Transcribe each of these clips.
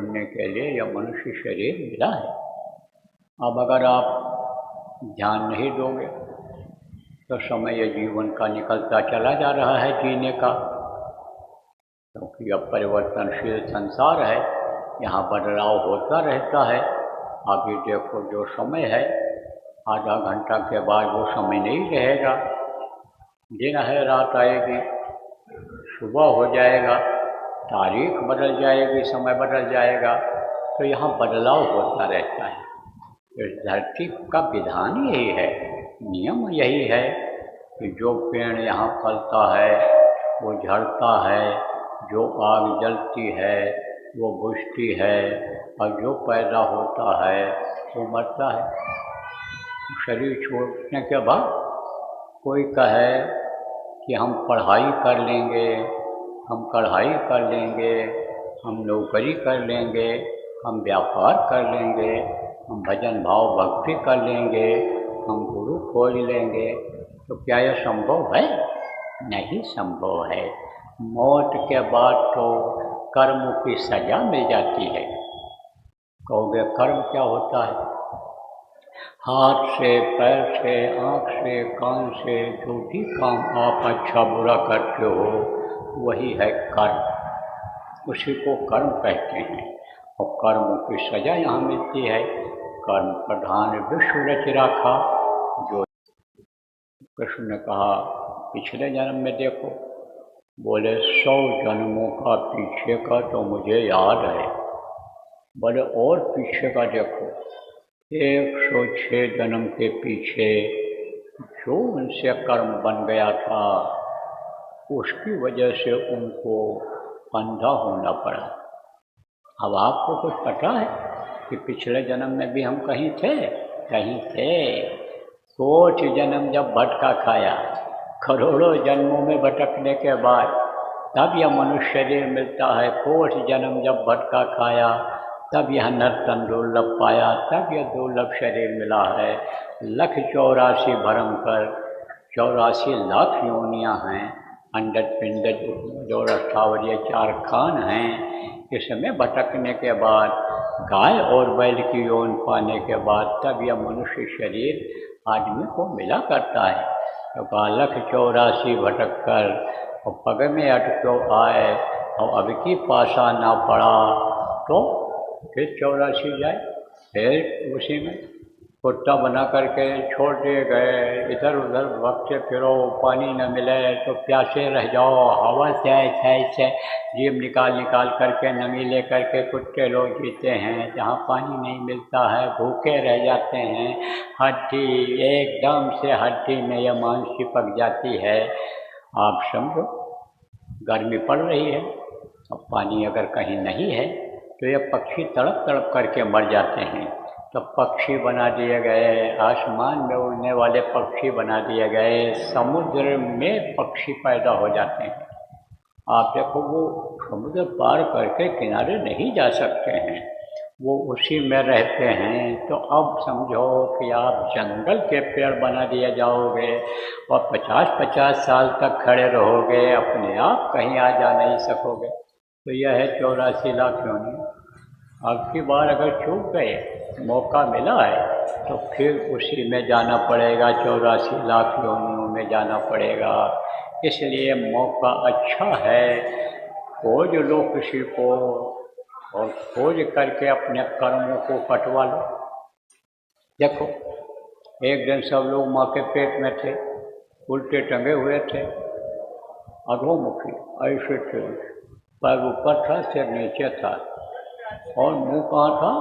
ढूंढने के लिए यह मनुष्य शरीर मिला है। अब अगर आप ध्यान नहीं दोगे तो समय जीवन का निकलता चला जा रहा है जीने का, क्योंकि अब परिवर्तनशील संसार है, यहाँ बदलाव होता रहता है। अभी देखो जो समय है, आधा घंटा के बाद वो समय नहीं रहेगा। दिन है, रात आएगी, सुबह हो जाएगा, तारीख बदल जाएगी, समय बदल जाएगा। तो यहाँ बदलाव होता रहता है। इस धरती का विधान यही है, नियम यही है कि जो पेड़ यहाँ फलता है वो झड़ता है, जो आग जलती है वो बुझती है, और जो पैदा होता है वो मरता है। शरीर छोड़ने के बाद कोई कहे कि हम पढ़ाई कर लेंगे, हम कढ़ाई कर लेंगे, हम नौकरी कर लेंगे, हम व्यापार कर लेंगे, हम भजन भाव भक्ति कर लेंगे, हम गुरु खोज लेंगे, तो क्या यह संभव है? नहीं संभव है। मौत के बाद तो कर्म की सजा मिल जाती है। कहोगे कर्म क्या होता है? हाथ से, पैर से, आँख से, कान से जो भी काम आप अच्छा बुरा करते हो वही है कर्म। उसी को कर्म कहते हैं, और कर्म की सजा यहाँ मिलती है। कर्म प्रधान विश्व रच राखा, जो कृष्ण ने कहा पिछले जन्म में देखो, बोले 100 जन्मों का पीछे का तो मुझे याद है। बोले और पीछे का देखो, 106 जन्म के पीछे जो उनसे कर्म बन गया था उसकी वजह से उनको अंधा होना पड़ा। अब आपको कुछ पता है कि पिछले जन्म में भी हम कहीं थे? कहीं थे। कोटि जन्म जब भटका खाया, करोड़ों जन्मों में भटकने के बाद तब यह मनुष्य शरीर मिलता है। कोटि जन्म जब भटका खाया तब यह नर्तन दुर्लभ पाया, तब यह दुर्लभ शरीर मिला है। 1,84 भरम कर 84 लाख योनियाँ हैं, अंडज पिंडज जोड़ अष्टावरीय 4 खान हैं। इसमें भटकने के बाद गाय और बैल की योन पाने के बाद तब यह मनुष्य शरीर आदमी को मिला करता है। तो 1,84 भटक कर और पग में अटको आए, और अब की पासा ना पड़ा तो फिर 84 जाए, फिर उसी में कुत्ता बना करके छोड़ दिए गए। इधर उधर भटके फिरो, पानी न मिले तो प्यासे रह जाओ, हवा से जीभ निकाल निकाल करके नमी ले करके कुत्ते लोग जीते हैं। जहाँ पानी नहीं मिलता है भूखे रह जाते हैं। हड्डी एकदम से हड्डी में यह मांस चिपक जाती है। आप समझो, गर्मी पड़ रही है, अब पानी अगर कहीं नहीं है तो ये पक्षी तड़प तड़प करके मर जाते हैं। तो पक्षी बना दिए गए, आसमान में उड़ने वाले पक्षी बना दिए गए, समुद्र में पक्षी पैदा हो जाते हैं। आप देखो वो समुद्र पार करके किनारे नहीं जा सकते हैं, वो उसी में रहते हैं। तो अब समझो कि आप जंगल के पेड़ बना दिए जाओगे और 50-50 साल तक खड़े रहोगे, अपने आप कहीं आ जा नहीं सकोगे। तो यह है 84 लाख योनि। अब की बार अगर चूक गए, मौका मिला है तो फिर उसी में जाना पड़ेगा, 84 लाख योनियों में जाना पड़ेगा। इसलिए मौका अच्छा है, खोज लो किसी को और खोज करके अपने कर्मों को कटवा लो। देखो एक दिन सब लोग माँ के पेट में थे, उल्टे टंगे हुए थे, अधोमुखी ऐसे थे, पैर ऊपर था सिर नीचे था, और मुंह कहाँ था?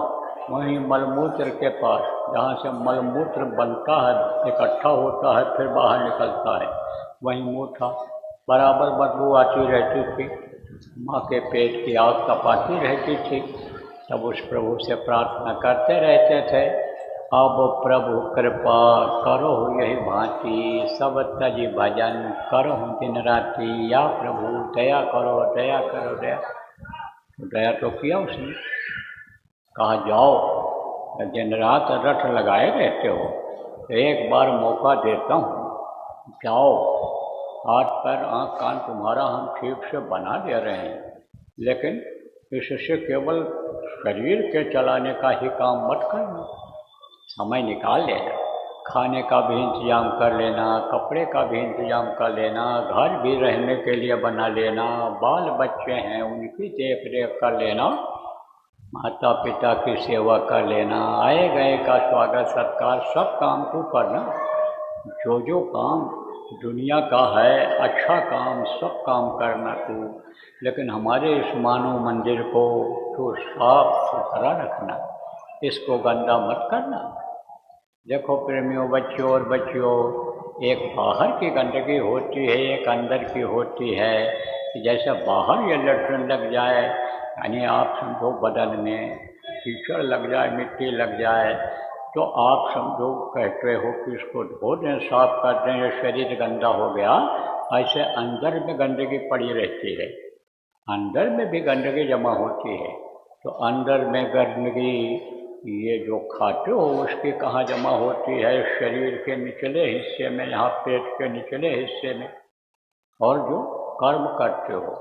वहीं मलमूत्र के पास, जहाँ से मलमूत्र बनता है, इकट्ठा होता है फिर बाहर निकलता है, वहीं मुंह था। बराबर बदबू आती रहती थी, माँ के पेट की आग तपाती रहती थी। तब उस प्रभु से प्रार्थना करते रहते थे, अब प्रभु कृपा करो यही भांति, सब तज भजन करो दिन राति। या प्रभु दया करो, दया करो, दया। तो दया तो किया उसने, कहा जाओ, दिन रात रट लगाए रहते हो, तो एक बार मौका देता हूँ, जाओ, हाथ पैर आँख कान तुम्हारा हम ठीक से बना दे रहे हैं, लेकिन इससे केवल शरीर के चलाने का ही काम मत करना, समय निकाल लेना, खाने का भी इंतजाम कर लेना, कपड़े का भी इंतजाम कर लेना, घर भी रहने के लिए बना लेना, बाल बच्चे हैं उनकी देख रेख कर लेना, माता पिता की सेवा कर लेना, आए गए का स्वागत सत्कार सब काम तू करना। जो जो काम दुनिया का है अच्छा काम सब काम करना तू, लेकिन हमारे इस मानव मंदिर को तो साफ सुथरा रखना, इसको गंदा मत करना। देखो प्रेमियों, बच्चों और बच्चियों, एक बाहर की गंदगी होती है, एक अंदर की होती है। कि जैसे बाहर ये लटरन लग जाए, यानी आप समझो बदन में कीचड़ लग जाए, मिट्टी लग जाए, तो आप समझो कहते हो कि इसको धो दें, साफ कर दें, ये शरीर गंदा हो गया। ऐसे अंदर में गंदगी पड़ी रहती है, अंदर में भी गंदगी जमा होती है। तो अंदर में गंदगी ये जो खाते हो उसकी कहाँ जमा होती है? शरीर के निचले हिस्से में, यहाँ पेट के निचले हिस्से में। और जो कर्म करते हो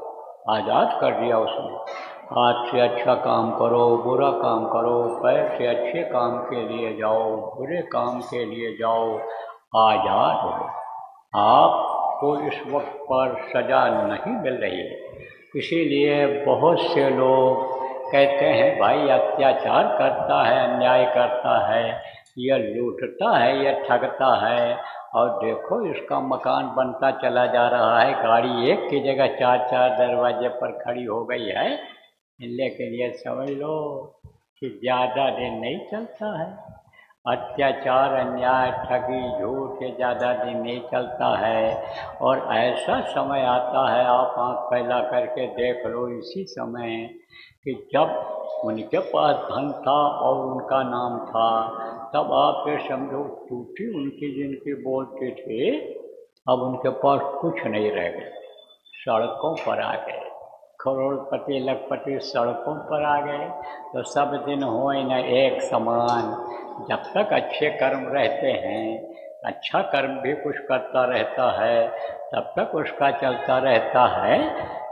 आज़ाद कर दिया उसने, हाथ से अच्छा काम करो, बुरा काम करो, पैर से अच्छे काम के लिए जाओ, बुरे काम के लिए जाओ, आज़ाद हो। आपको इस वक्त पर सज़ा नहीं मिल रही है। इसीलिए बहुत से लोग कहते हैं भाई अत्याचार करता है, अन्याय करता है, यह लूटता है, यह ठगता है, और देखो इसका मकान बनता चला जा रहा है, गाड़ी एक की जगह चार चार दरवाजे पर खड़ी हो गई है। लेकिन ये समझ लो कि ज़्यादा दिन नहीं चलता है। अत्याचार, अन्याय, ठगी, झूठ ये ज़्यादा दिन नहीं चलता है। और ऐसा समय आता है, आप आँख फैला करके देख लो इसी समय, कि जब उनके पास धन था और उनका नाम था, तब आप ये समझो टूटी उनकी जिनकी बोलते थे, अब उनके पास कुछ नहीं रह गए, सड़कों पर आ गए। करोड़पति लखपति सड़कों पर आ गए। तो सब दिन हो न एक समान। जब तक अच्छे कर्म रहते हैं, अच्छा कर्म भी कुछ करता रहता है, तब तक उसका चलता रहता है।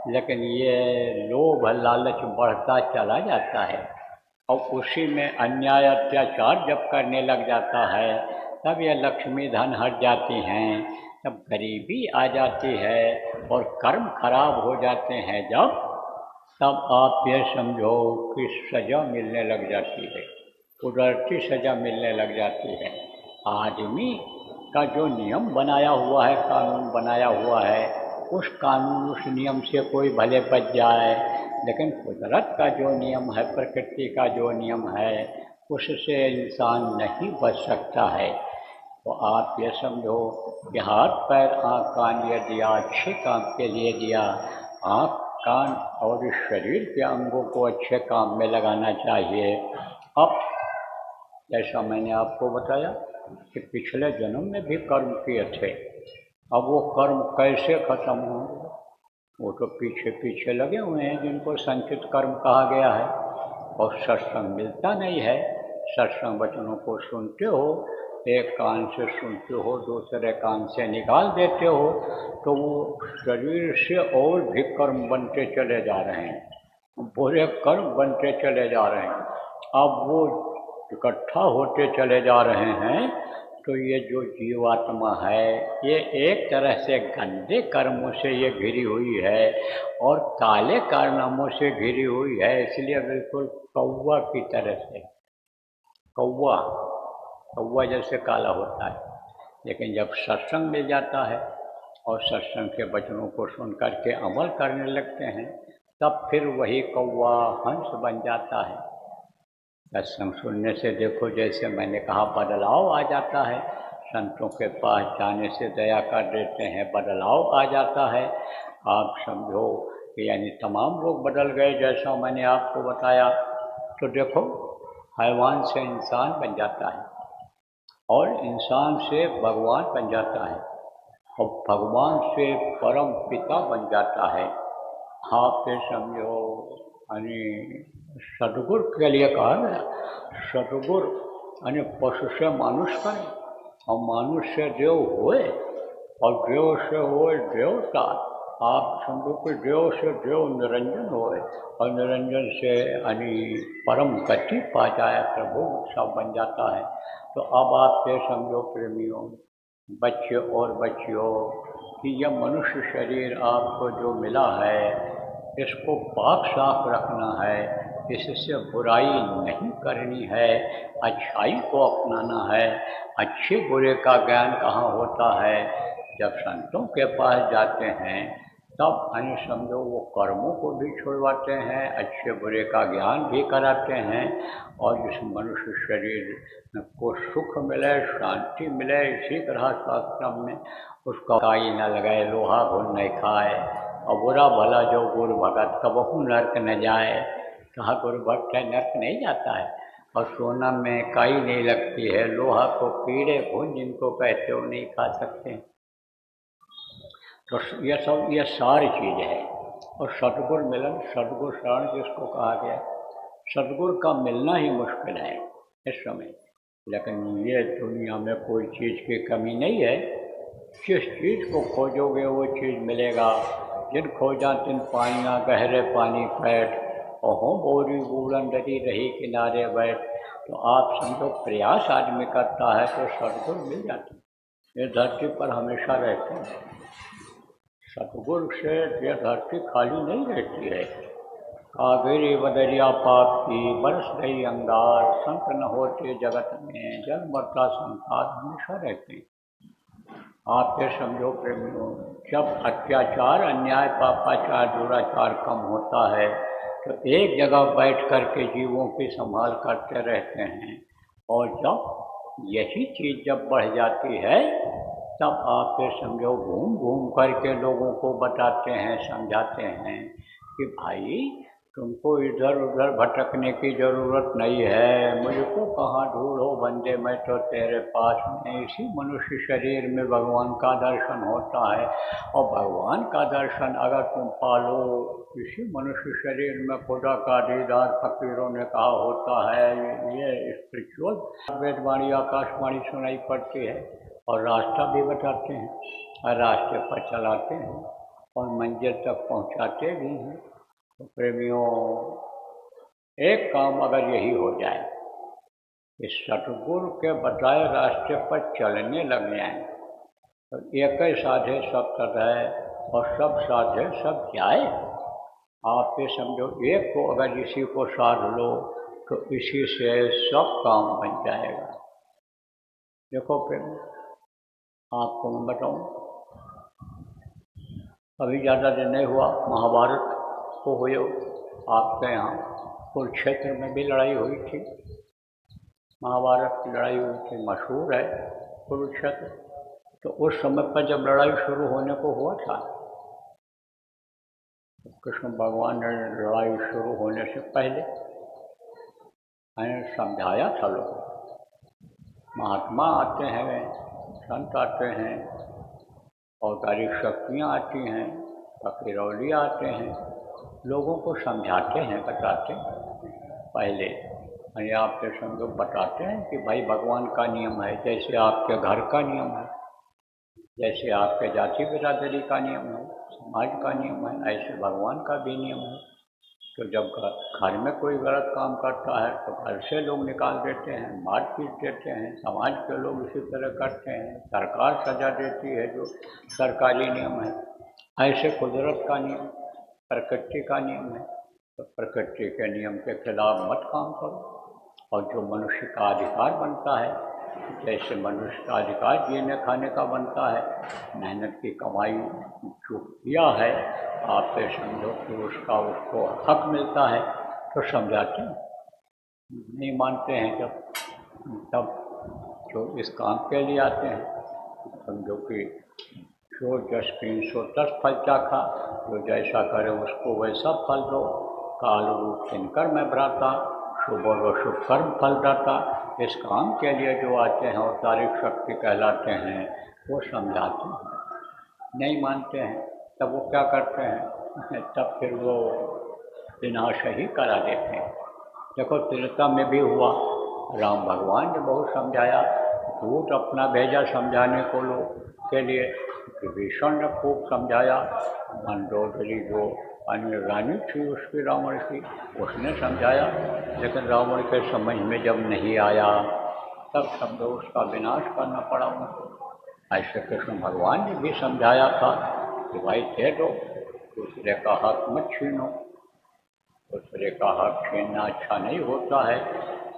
लेकिन ये लोभ लालच बढ़ता चला जाता है, और उसी में अन्याय अत्याचार जब करने लग जाता है, तब ये लक्ष्मी धन हट जाती हैं, तब गरीबी आ जाती है और कर्म खराब हो जाते हैं जब, तब आप ये समझो कि सज़ा मिलने लग जाती है, कुदरती सज़ा मिलने लग जाती है। आदमी का जो नियम बनाया हुआ है, कानून बनाया हुआ है, उस कानून उस नियम से कोई भले बच जाए, लेकिन कुदरत का जो नियम है, प्रकृति का जो नियम है, उससे इंसान नहीं बच सकता है। तो आप ये समझो कि हाथ पैर आँख कान ये दिया अच्छे काम के लिए दिया, आँख कान और इस शरीर के अंगों को अच्छे काम में लगाना चाहिए। अब जैसा मैंने आपको बताया कि पिछले जन्म में भी कर्म किए थे, अब वो कर्म कैसे खत्म होंगे? वो तो पीछे पीछे लगे हुए हैं, जिनको संचित कर्म कहा गया है। और सत्संग मिलता नहीं है। सत्संग वचनों को सुनते हो, एक कान से सुनते हो, दूसरे कान से निकाल देते हो, तो वो शरीर से और भी कर्म बनते चले जा रहे हैं, बुरे कर्म बनते चले जा रहे हैं। अब वो इकट्ठा होते चले जा रहे हैं। तो ये जो जीवात्मा है, ये एक तरह से गंदे कर्मों से ये घिरी हुई है और काले कारनामों से घिरी हुई है। इसलिए बिल्कुल कौवा की तरह से, कौवा जैसे काला होता है। लेकिन जब सत्संग मिल जाता है और सत्संग के वचनों को सुन करके अमल करने लगते हैं, तब फिर वही कौवा हंस बन जाता है। सत्संग सुनने से देखो, जैसे मैंने कहा, बदलाव आ जाता है। संतों के पास जाने से दया कर देते हैं, बदलाव आ जाता है। आप समझो कि यानी तमाम लोग बदल गए, जैसा मैंने आपको बताया। तो देखो, हैवान से इंसान बन जाता है और इंसान से भगवान बन जाता है और भगवान से परम पिता बन जाता है। आप ये समझो, यानी सदगुरु के लिए कहा गया, सदगुरु यानी पशु से मानुष करें और मानुष से देव होए और देव से होए देवता। आप समझो कि देव से देव निरंजन होए और निरंजन से यानी परम गति पा जाए, प्रभु सब बन जाता है। तो अब आप ये समझो प्रेमियों, बच्चे और बच्चियों, कि यह मनुष्य शरीर आपको जो मिला है इसको पाक साफ रखना है, इससे बुराई नहीं करनी है, अच्छाई को अपनाना है। अच्छे बुरे का ज्ञान कहाँ होता है? जब संतों के पास जाते हैं तब यानी समझो वो कर्मों को भी छुड़वाते हैं, अच्छे बुरे का ज्ञान भी कराते हैं, और जिस मनुष्य शरीर को सुख मिले, शांति मिले, इसी तरह शास्त्र में उसका काई न लगाए, लोहा घुन नहीं खाए, और बुरा भला जो गुरु भगत कबहू नर्क न जाए। कहा गुरु भक्त है नर्क नहीं जाता है, और सोना में काई नहीं लगती है, लोहा को कीड़े घुन जिनको कहते हो नहीं खा सकते। तो यह सब यह सारी चीज़ है। और सतगुरु मिलन, सतगुरु शरण जिसको कहा गया, सतगुरु का मिलना ही मुश्किल है इस समय। लेकिन ये दुनिया में कोई चीज़ की कमी नहीं है, जिस चीज़ को खोजोगे वो चीज़ मिलेगा। जिन खोजा तिन पानियाँ गहरे पानी पैठ, और हो बोरी बूढ़न डरी रही किनारे बैठ। तो आप समझो प्रयास आदमी करता है तो सतगुरु मिल जाते हैं, ये धरती पर हमेशा रहते हैं। सतगुरु से यह धरती खाली नहीं रहती है। कावेरी बदरिया पाप की बरस गई अंगार, संत न होते जगत में, जल मरता संसार हमेशा रहते हैं। आप ये समझो प्रेमियों, जब अत्याचार, अन्याय, पापाचार, दुराचार कम होता है तो एक जगह बैठ कर के जीवों की संभाल करते रहते हैं, और जब यही चीज़ जब बढ़ जाती है तब आप ये समझो घूम घूम करके लोगों को बताते हैं, समझाते हैं कि भाई तुमको इधर उधर भटकने की ज़रूरत नहीं है, मुझको कहाँ ढूंढो बंदे, मैं तो तेरे पास में। इसी मनुष्य शरीर में भगवान का दर्शन होता है, और भगवान का दर्शन अगर तुम पालो, इसी मनुष्य शरीर में खुदा का दीदार फकीरों ने कहा होता है। ये स्पिरिचुअल वेदवाणी आकाशवाणी सुनाई पड़ती है, और रास्ता भी बताते हैं, और रास्ते पर चलाते हैं, और मंजिल तक पहुंचाते भी हैं। तो प्रेमियों, एक काम अगर यही हो जाए कि सतगुरु के बताए रास्ते पर चलने लग जाएं, तो एक ही साधे सब तरह, और सब साधे सब जाए। आप ये समझो, एक को अगर इसी को साध लो तो इसी से सब काम बन जाएगा। देखो प्रेम, आपको मैं बताऊं, अभी ज़्यादा दिन नहीं हुआ महाभारत को हुए, आपके यहाँ कुरुक्षेत्र में भी लड़ाई हुई थी। महाभारत की लड़ाई हुई थी, मशहूर है कुरुक्षेत्र। तो उस समय पर जब लड़ाई शुरू होने को हुआ था, कृष्ण भगवान ने लड़ाई शुरू होने से पहले मैंने समझाया था लोगों को। महात्मा आते हैं, संत आते हैं, औदारिक शक्तियाँ आती हैं, फकीरौली आते हैं, लोगों को समझाते हैं, बताते हैं। पहले यानी आपके समझो बताते हैं कि भाई भगवान का नियम है, जैसे आपके घर का नियम है, जैसे आपके जाति बिरादरी का नियम है, समाज का नियम है, ऐसे भगवान का भी नियम है। तो जब घर में कोई गलत काम करता है तो घर से लोग निकाल देते हैं, मार पीट देते हैं, समाज के लोग इसी तरह करते हैं, सरकार सजा देती है जो सरकारी नियम है। ऐसे कुदरत का नियम, प्रकृति का नियम है, तो प्रकृति के नियम के खिलाफ मत काम करो। और जो मनुष्य का अधिकार बनता है, जैसे मनुष्य का अधिकार जीने खाने का बनता है, मेहनत की कमाई जो किया है, आप ये समझो कि उसका उसको हक मिलता है, तो समझाते हैं। नहीं मानते हैं जब, तब जो इस काम के लिए आते हैं, समझो कि जो जस कीन सो तस फल चाखा, जो जैसा करे उसको वैसा फल दो। काल रूप किनकर मैं भ्राता, शुभ और शुभ कर्म फल दाता। इस काम के लिए जो आते हैं और तारीफ शक्ति कहलाते हैं, वो समझाते हैं। नहीं मानते हैं तब वो क्या करते हैं, तब फिर वो विनाश ही करा देते हैं। देखो त्रेता में भी हुआ, राम भगवान ने बहुत समझाया, दूत अपना भेजा समझाने को लोग के लिए, विभीषण ने खूब समझाया। मंदोदरी जो अन्य रानी थी उसकी रावण की, उसने समझाया, लेकिन रावण के समझ में जब नहीं आया तब समझो उसका विनाश करना पड़ा उनको। ऐसे कृष्ण भगवान ने भी समझाया था कि भाई दे दो, दूसरे का हक मत छीनो, दूसरे का हक छीनना अच्छा नहीं होता है।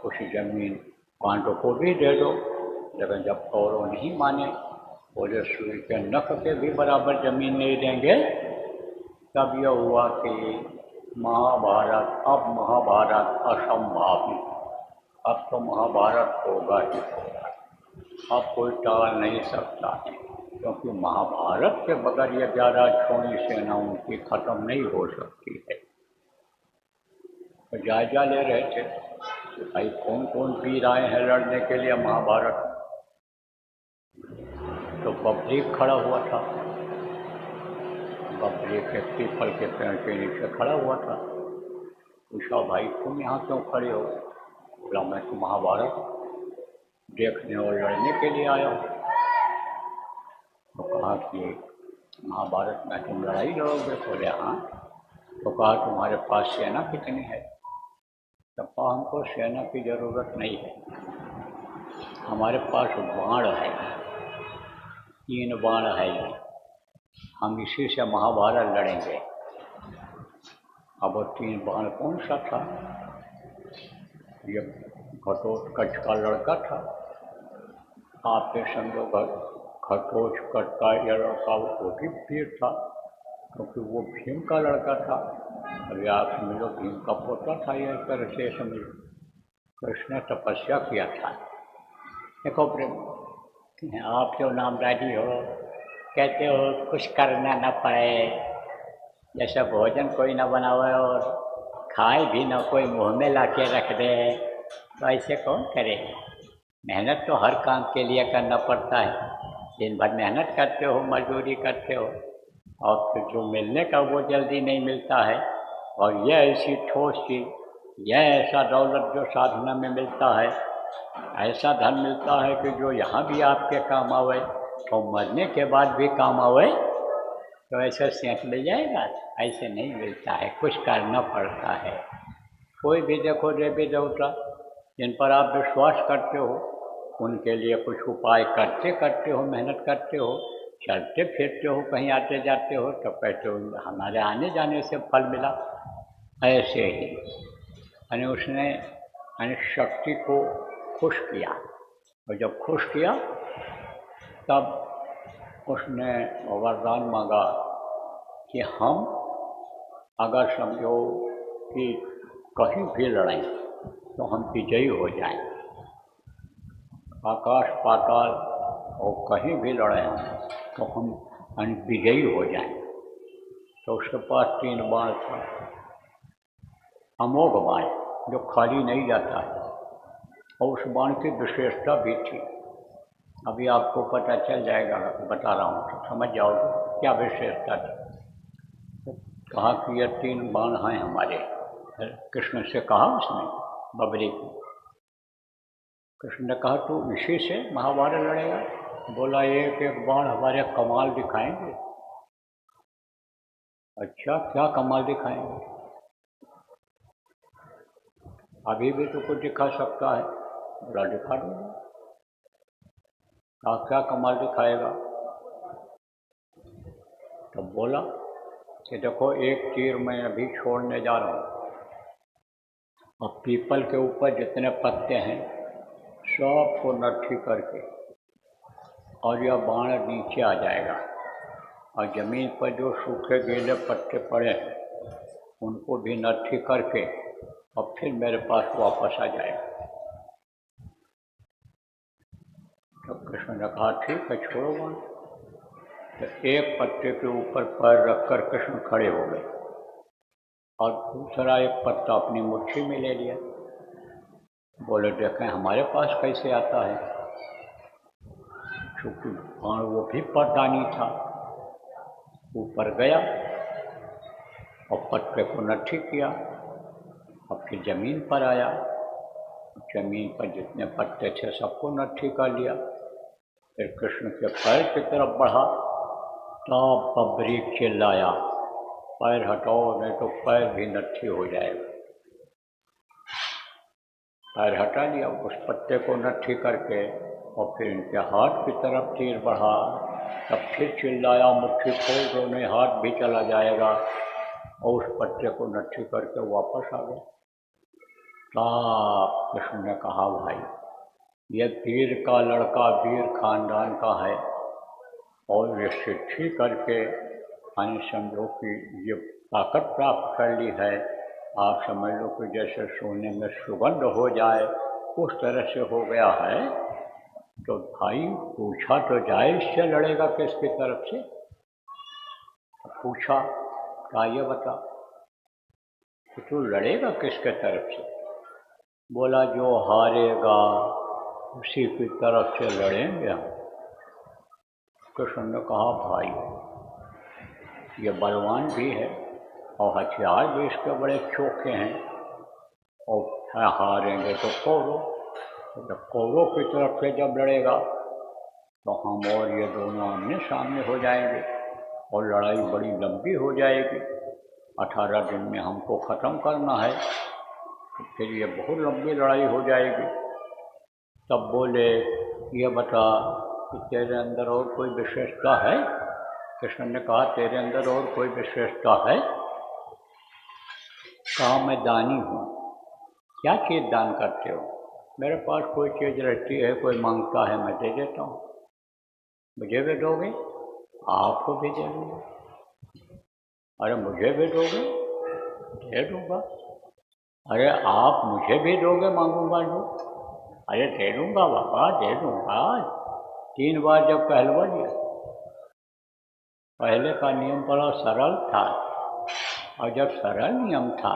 कुछ जमीन पांडव को भी दे दो, लेकिन जब कौरव नहीं माने, बोले सुई के नख के भी बराबर जमीन नहीं देंगे, तब यह हुआ कि महाभारत असंभावी। अब तो महाभारत होगा ही होगा, अब कोई टाल नहीं सकता है, क्योंकि महाभारत के बगैर ये 11 छोड़ी सेना उनकी खत्म नहीं हो सकती है। तो जायजा ले रहे थे कि भाई कौन कौन वीर आए हैं लड़ने के लिए महाभारत। तो बबरीक खड़ा हुआ था, बबरीक के पीपल के पेड़ के नीचे खड़ा हुआ था। पूछा, भाई तुम यहाँ क्यों खड़े हो? बोला, मैं तो महाभारत देखने और लड़ने के लिए आया हूँ। तो कहा कि महाभारत में तुम लड़ाई लड़ोगे? बोले हाँ। तो कहा तुम्हारे पास सेना कितनी है? तो कहा हमको सेना की ज़रूरत नहीं है, हमारे पास बाण है, 3 बाण है, हम इसी से महाभारत लड़ेंगे। अब वो 3 बाण कौन सा था? ये घटोत्कच का लड़का था। आपके समझो घटोत्कच का यह लड़का वो भी वीर था, क्योंकि वो भीम का लड़का था। अभी आप समझो भीम का पोता था, यह तरह से समझो। तो इसने तपस्या किया था। देखो प्रेम, आप जो नामदारी हो, कहते हो कुछ करना न पड़े, जैसे भोजन कोई ना बनावे और खाए भी ना कोई मुँह में ला के रख दे, तो ऐसे कौन करे? मेहनत तो हर काम के लिए करना पड़ता है। दिन भर मेहनत करते हो, मजदूरी करते हो, और फिर जो मिलने का वो जल्दी नहीं मिलता है। और यह ऐसी ठोस चीज़, यह ऐसा दौलत जो साधना में मिलता है, ऐसा धन मिलता है कि जो यहाँ भी आपके काम आवे और मरने के बाद भी काम आवे, तो ऐसा सेंट ले जाएगा? ऐसे नहीं मिलता है, कुछ करना पड़ता है। कोई भी देखो देवी देवता जिन पर आप विश्वास करते हो, उनके लिए कुछ उपाय करते करते हो, मेहनत करते हो, चलते फिरते हो, कहीं आते जाते हो, तो कहते हो हमारे आने जाने से फल मिला। ऐसे ही यानी उसने शक्ति को खुश किया, और जब खुश किया तब उसने वरदान मांगा कि हम अगर समझो कि कहीं भी लड़ाई तो हम विजयी हो जाएं, आकाश पाताल और कहीं भी लड़े तो हम विजयी हो जाएं। तो उसके पास 3 बाण था, अमोघ बाण जो खाली नहीं जाता है, और उस बाण की विशेषता भी थी। अभी आपको पता चल जाएगा, बता रहा हूँ तो समझ जाओगे क्या विशेषता थी। तो कहा कि ये 3 बाण हैं हमारे। कृष्ण से कहा उसने, बबरी को। कृष्ण ने कहा तू इसी से महाभारत लड़ेगा? बोला, एक एक बाण हमारे कमाल दिखाएंगे। अच्छा, क्या कमाल दिखाएंगे? अभी भी तो कुछ दिखा सकता है। बोला, दिखा दूंगा। आप क्या कमाल दिखाएगा? तो बोला कि देखो, एक तीर मैं अभी छोड़ने जा रहा हूँ, और पीपल के ऊपर जितने पत्ते हैं सबको नट्ठी करके, और यह बाण नीचे आ जाएगा, और ज़मीन पर जो सूखे गीले पत्ते पड़े हैं उनको भी नट्ठी करके और फिर मेरे पास वापस आ जाएगा। तो कृष्ण ने कहा ठीक है, छोड़ो बाण। तो एक पत्ते के ऊपर पैर रखकर कृष्ण खड़े हो गए, और दूसरा एक पत्ता अपनी मुट्ठी में ले लिया। बोले, देखें हमारे पास कैसे आता है। चूँकि बाण वो भी परदानी था, ऊपर गया और पत्ते को नट्ठी किया, और फिर ज़मीन पर आया। ज़मीन पर जितने पत्ते थे सबको नट्ठी कर लिया। फिर कृष्ण के पैर की तरफ बढ़ा, तब बब्बरीक चिल्लाया, पैर हटाओ नहीं तो पैर भी नट्ठी हो जाएगा। पैर हटा लिया उस पत्ते को नट्ठी करके, और फिर इनके हाथ की तरफ तीर बढ़ा। तब फिर चिल्लाया, मुट्ठी खोल दो नहीं हाथ भी चला जाएगा, और उस पत्ते को नट्ठी करके वापस आ गया। तब कृष्ण ने कहा, भाई ये वीर का लड़का वीर खानदान का है, और ये सिद्धि करके यानी समझो कि ये ताकत प्राप्त कर ली है। आप समझ लो कि जैसे सोने में सुगंध हो जाए उस तरह से हो गया है। तो भाई पूछा तो जाए, इससे लड़ेगा किसकी तरफ से? पूछा, क्या ये बता कि तू लड़ेगा किसके तरफ से? बोला, जो हारेगा उसी की तरफ से लड़ेंगे हम। कृष्ण ने कहा, भाई ये बलवान भी है और हथियार भी इसके बड़े चोखे हैं, और हारेंगे तो कौरव, जब कौरव की तरफ से जब लड़ेगा तो हम और ये दोनों आमने सामने हो जाएंगे और लड़ाई बड़ी लंबी हो जाएगी। 18 दिन में हमको ख़त्म करना है, तो फिर ये बहुत लंबी लड़ाई हो जाएगी। तब बोले, ये बता कि तेरे अंदर और कोई विशेषता है? कृष्ण ने कहा, तेरे अंदर और कोई विशेषता है? कहा, मैं दानी हूँ। क्या चीज़ दान करते हो? मेरे पास कोई चीज़ रहती है, कोई मांगता है, मैं दे देता हूँ। मुझे भी दोगे? आपको भी दे दूँगा। अरे मुझे भी दोगे? दे दूँगा। अरे आप मुझे भी दोगे? मांगूंगा जो। अरे दे दूँगा बाबा, दे दूँगा। 3 बार जब कहलवा दिया। पहले का नियम बड़ा सरल था, और जब सरल नियम था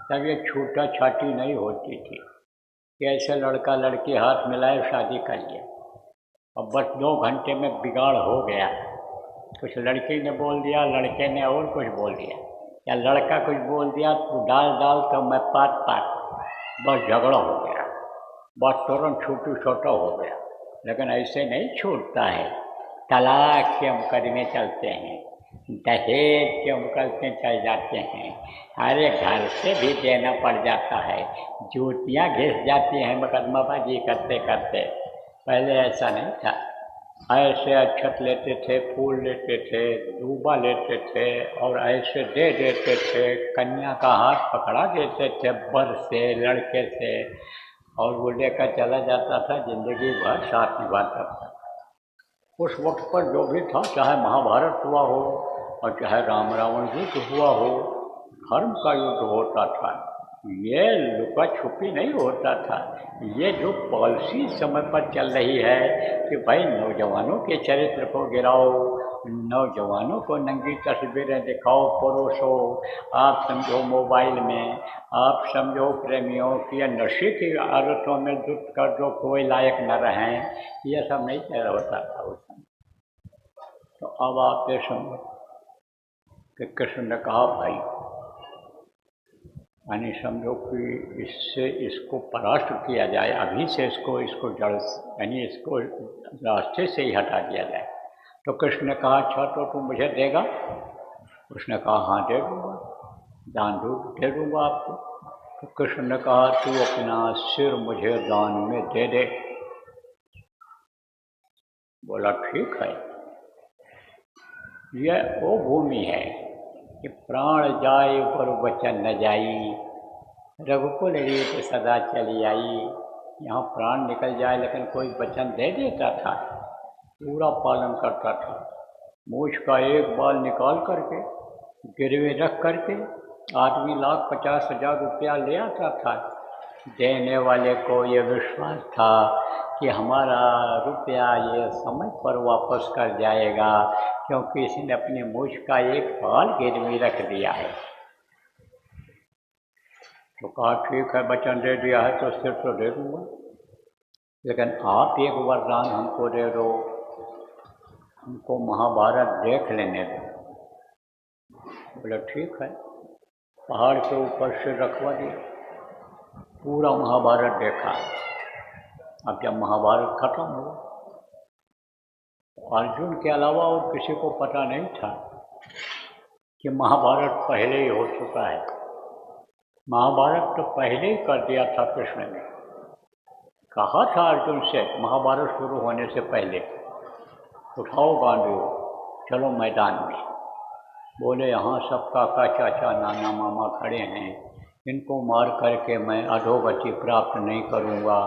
तब ये छूटा छाटी नहीं होती थी कि ऐसे लड़का लड़की हाथ मिलाए शादी कर लिया। अब बस 2 घंटे में बिगाड़ हो गया। कुछ लड़की ने बोल दिया, लड़के ने और कुछ बोल दिया, या लड़का कुछ बोल दिया तो डाल तो मैं पात, बस झगड़ा हो गया, बस तुरंत छूटू छोटा हो गया। लेकिन ऐसे नहीं छूटता है। तलाक के मुकदमे चलते हैं, दहेज के मुकदमे चल जाते हैं, अरे घर से भी देना पड़ जाता है, जूतियाँ घिस जाती हैं मुकदमाबाजी करते करते। पहले ऐसा नहीं था। ऐसे अक्षत लेते थे, फूल लेते थे, दूबा लेते थे, और ऐसे दे देते थे, कन्या का हाथ पकड़ा देते थे बर से, लड़के से, और वो लेकर चला जाता था, जिंदगी भर साथ निभाता था। उस वक्त पर जो भी था, चाहे महाभारत हुआ हो और चाहे राम रावण युद्ध हुआ हो, धर्म का युद्ध होता था। ये लुका छुपी नहीं होता था। ये जो पॉलिसी समय पर चल रही है कि भाई नौजवानों के चरित्र को गिराओ, नौजवानों को नंगी तस्वीरें दिखाओ, परोसो, आप समझो मोबाइल में, आप समझो प्रेमियों की या नशे की आदतों में जुट कर जो कोई लायक न रहें, यह सब नहीं कह होता था उस समय। तो अब आप ये समझो कि कृष्ण ने कहा, भाई यानी समझो कि इससे इसको परास्त किया जाए, अभी से इसको जड़ यानी इसको रास्ते से ही हटा दिया जाए। तो कृष्ण ने कहा, अच्छा तो तू मुझे देगा? उसने कहा, हाँ दे दूँगा, दान दे दूँगा आपको। तो कृष्ण ने कहा, तू अपना सिर मुझे दान में दे दे। बोला, ठीक है। यह वो भूमि है कि प्राण जाए पर वचन न जाई, रघुकुल रीत सदा चली आई। यहाँ प्राण निकल जाए लेकिन कोई वचन दे देता था, पूरा पालन करता था। मूछ का एक बाल निकाल करके गिरवे रख करके आदमी 1,50,000 रुपया ले आता था। देने वाले को ये विश्वास था कि हमारा रुपया ये समय पर वापस कर जाएगा, क्योंकि इसने अपनी मूछ का एक बाल गिरवी रख दिया है। तो कहा, ठीक है, वचन दे दिया है तो सिर्फ तो दे दूँगा, लेकिन आप एक वरदान हमको दे दो, हमको महाभारत देख लेने दो। बोले, ठीक है। पहाड़ के ऊपर से रखवा दिया, पूरा महाभारत देखा। अब जब महाभारत खत्म हुआ, अर्जुन के अलावा और किसी को पता नहीं था कि महाभारत पहले ही हो चुका है। महाभारत तो पहले ही कर दिया था कृष्ण ने। कहा था अर्जुन से महाभारत शुरू होने से पहले, उठाओ गांडियों, चलो मैदान में। बोले यहाँ सब काका चाचा नाना मामा खड़े हैं, इनको मार करके मैं अधोगति प्राप्त नहीं करूँगा,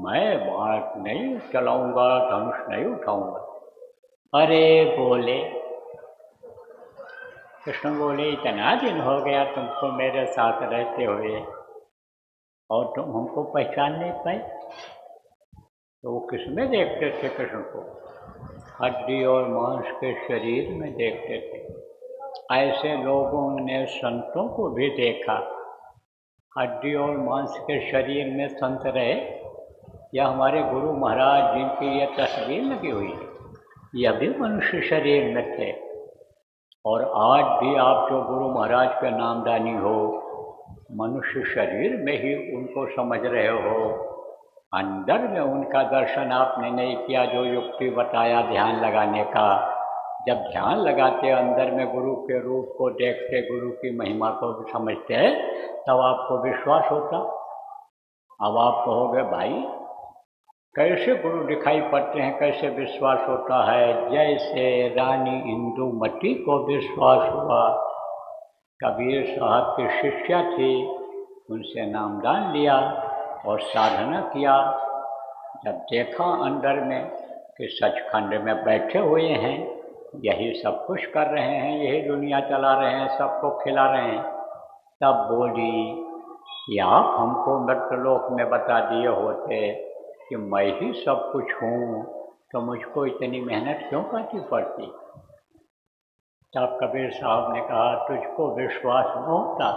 मैं बाण नहीं चलाऊँगा, धनुष नहीं उठाऊँगा। अरे बोले, कृष्ण बोले इतना दिन हो गया तुमको मेरे साथ रहते हुए और तुम हमको पहचान नहीं पाए। तो वो किसमें देखते थे कृष्ण को? हड्डी और मांस के शरीर में देखते थे। ऐसे लोगों ने संतों को भी देखा। हड्डी और मांस के शरीर में संत रहे, या हमारे गुरु महाराज जिनकी ये तस्वीर लगी हुई है, यह भी मनुष्य शरीर में थे। और आज भी आप जो गुरु महाराज के नामदानी हो, मनुष्य शरीर में ही उनको समझ रहे हो, अंदर में उनका दर्शन आपने नहीं किया। जो युक्ति बताया ध्यान लगाने का, जब ध्यान लगाते अंदर में गुरु के रूप को देखते, गुरु की महिमा को भी समझते, तब आपको विश्वास होता। अब आप कहोगे भाई कैसे गुरु दिखाई पड़ते हैं, कैसे विश्वास होता है? जैसे रानी इंदुमती को विश्वास हुआ, कबीर साहब की शिष्या थी, उनसे नामदान लिया और साधना किया। जब देखा अंदर में कि सचखंड में बैठे हुए हैं, यही सब कुछ कर रहे हैं, यही दुनिया चला रहे हैं, सबको खिला रहे हैं, तब बोली कि आप हमको मृतलोक में बता दिए होते कि मैं ही सब कुछ हूँ, तो मुझको इतनी मेहनत क्यों करनी पड़ती? तब कबीर साहब ने कहा तुझको विश्वास न होता,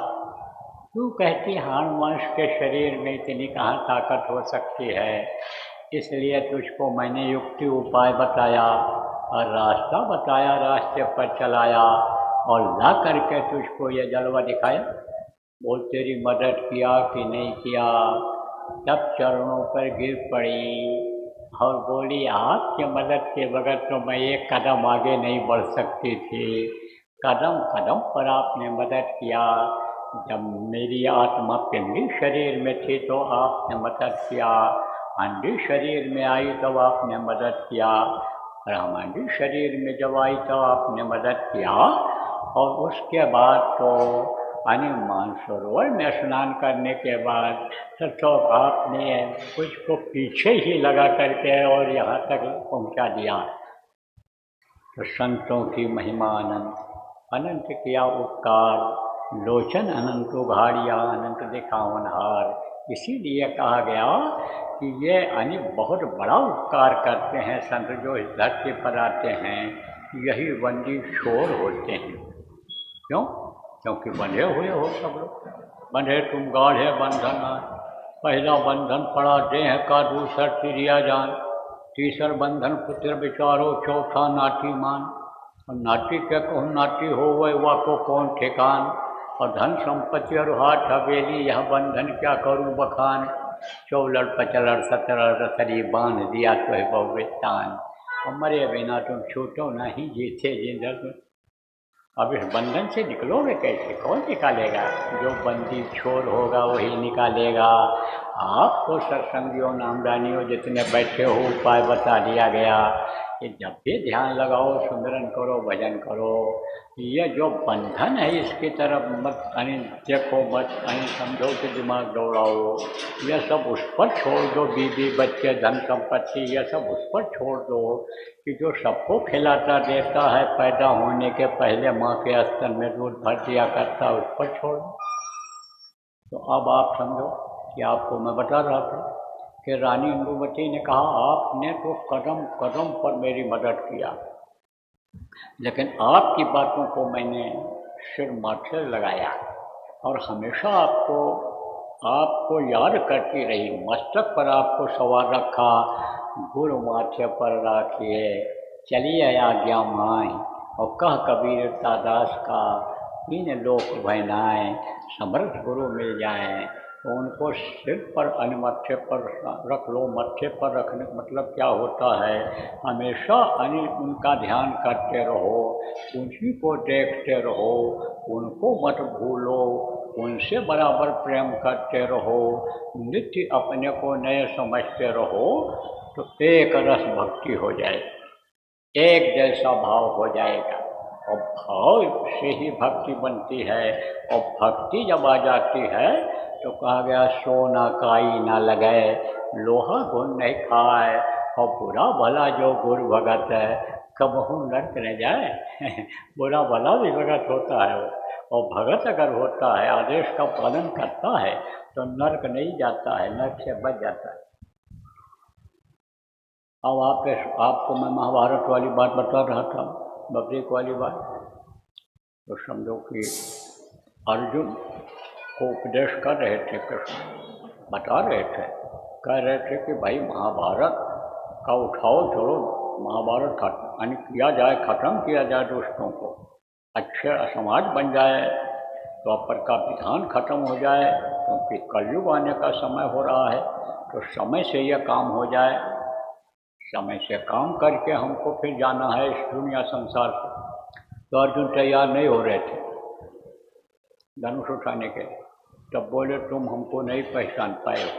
तू कहती हाड़ मांस के शरीर में इतनी कहाँ ताकत हो सकती है, इसलिए तुझको मैंने युक्ति उपाय बताया और रास्ता बताया, रास्ते पर चलाया और ला करके तुझको ये जलवा दिखाया। बोल तेरी मदद किया कि नहीं किया? तब चरणों पर गिर पड़ी और बोली आपकी मदद के बगैर तो मैं एक कदम आगे नहीं बढ़ सकती थी। कदम कदम पर आपने मदद किया। जब मेरी आत्मा पिंडी शरीर में थी तो आपने मदद किया, अंडी शरीर में आई तो आपने मदद किया, और हम अंडी शरीर में जब आई तो आपने मदद किया। और उसके बाद तो मानसरोवर में स्नान करने के बाद तो आपने कुछ पीछे ही लगा करके और यहाँ तक पहुँचा दिया। तो संतों की महिमा अनंत, अनंत किया उपकार, लोचन अनंत उघाड़िया, अनंत दिखावनहार। इसीलिए कहा गया कि ये बहुत बड़ा उपकार करते हैं संत जो इस धरती पर आते हैं, यही बंदी छोर होते हैं। क्यों? क्योंकि बंधे हुए हो सब लोग, बंधे तुम गाढ़े बंधन। पहला बंधन पड़ा देह का, दूसर तिरिया जान, तीसर बंधन पुत्र विचारो, चौथा नाटी मान। और नाटी के कहूँ नाटी हो वह को कौन ठिकान, और धन संपत्ति और हाथ हवेली, यह बंधन क्या करूँ बखान। 14 15 17 रसरी बांध दिया तो है बहुवितान, और मरे बिना तुम छूटो नहीं जीते जिंदर। अब इस बंधन से निकलोगे कैसे? कौन निकालेगा? जो बंदी छोर होगा वही निकालेगा। आपको सत्संगियों नामदानियों जितने बैठे हो उपाय बता दिया गया कि जब भी ध्यान लगाओ, सुमिरन करो, भजन करो, ये जो बंधन है इसकी तरफ मत देखो, मत समझो कि दिमाग दौड़ाओ। यह सब उस पर छोड़ दो, बीवी बच्चे धन संपत्ति यह सब उस पर छोड़ दो कि जो सबको खिलाता देता है, पैदा होने के पहले माँ के स्तन में दूध भर दिया करता, उस पर छोड़ दो। तो अब आप समझो कि आपको मैं बता रहा था कि रानी इंदुमती ने कहा आपने तो कदम कदम पर मेरी मदद किया, लेकिन आपकी बातों को मैंने सिर माथे लगाया और हमेशा आपको याद करती रही, मस्तक पर आपको सवार रखा, गुरु माथे पर रखिए, चलिए आज्ञा माई, और कह कबीर दास का 3 लोक भयनाएँ, समर्थ गुरु मिल जाएं, तो उनको सिर पर मत्थे पर रख लो। मत्थे पर रखने का मतलब क्या होता है, हमेशा उनका ध्यान करते रहो, उन्हीं को देखते रहो, उनको मत भूलो, उनसे बराबर प्रेम करते रहो, नित्य अपने को नए समझते रहो, तो एक रस भक्ति हो जाएगी, एक जैसा भाव हो जाएगा। और भाव से ही भक्ति बनती है। और भक्ति जब आ जाती है तो कहा गया सोना काई ना लगे, लोहा गुण नहीं खाए, और बुरा भला जो गुरु भगत है कबहू नर्क न जाए। बुरा भला भी भगत होता है वो, और भगत अगर होता है, आदेश का पालन करता है, तो नर्क नहीं जाता है, नर्क से बच जाता है। अब आपको मैं महाभारत वाली बात बता रहा था, बकरीक वाली बात। तो समझो कि अर्जुन को उपदेश कर रहे थे, कृष्ण बता रहे थे, कह रहे थे कि भाई महाभारत का उठाओ, चलो महाभारत खत्म किया जाए, ख़त्म किया जाए दुष्टों को, अच्छे समाज बन जाए, द्वापर का विधान खत्म हो जाए, क्योंकि कलयुग आने का समय हो रहा है। तो समय से यह काम हो जाए, समय से काम करके हमको फिर जाना है इस दुनिया संसार से। तो अर्जुन तैयार नहीं हो रहे थे धनुष उठाने के। तब बोले तुम हमको नहीं पहचान पाए हो,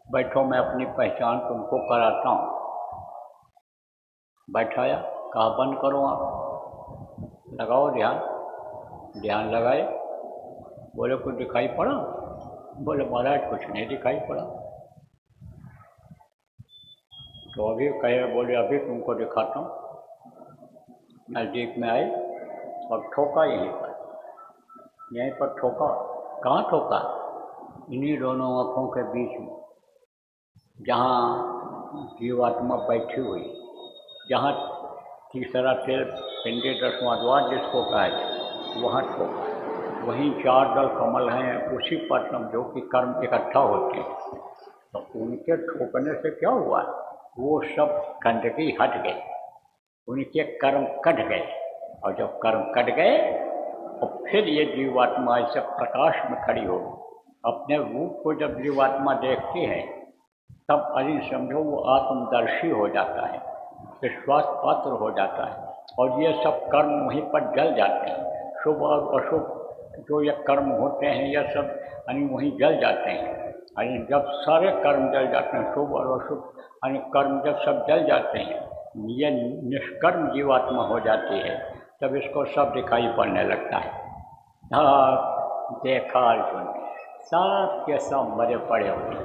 बैठो मैं अपनी पहचान तुमको कराता हूँ। बैठाया, कहा बंद करो आप, लगाओ ध्यान। ध्यान लगाए, बोले कुछ दिखाई पड़ा? बोले महाराज कुछ नहीं दिखाई पड़ा। तो अभी कहे, बोले अभी तुमको दिखाता हूँ। नज़दीक में आए और ठोका यहीं पर ठोका। कहाँ ठोका? इन्हीं दोनों आँखों के बीच में, जहाँ जीवात्मा बैठी हुई, जहाँ तीसरा तेल पिंडी दसवां द्वार जिसको कहा, वहाँ ठोका। वहीं 4 दल कमल हैं, उसी पर समझो कि कर्म इकट्ठा होते हैं। तो उनके ठोकने से क्या हुआ, वो सब गंदगी हट गई, उनके कर्म कट गए। और जब कर्म कट गए और फिर ये जीवात्मा ऐसे प्रकाश में खड़ी हो, अपने रूप को जब जीवात्मा देखती है, तब अरे समझो वो आत्मदर्शी हो जाता है, विश्वास पात्र हो जाता है। और ये सब कर्म वहीं पर जल जाते हैं, शुभ और अशुभ जो ये कर्म होते हैं, यह सब वहीं जल जाते हैं। जब सारे कर्म जल जाते हैं, शुभ और अशुभ कर्म जब सब जल जाते हैं, ये निष्कर्म जीवात्मा हो जाती है, तब इसको सब दिखाई पड़ने लगता है। हाँ, देखा अर्जुन सब के सब मरे पड़े हुए,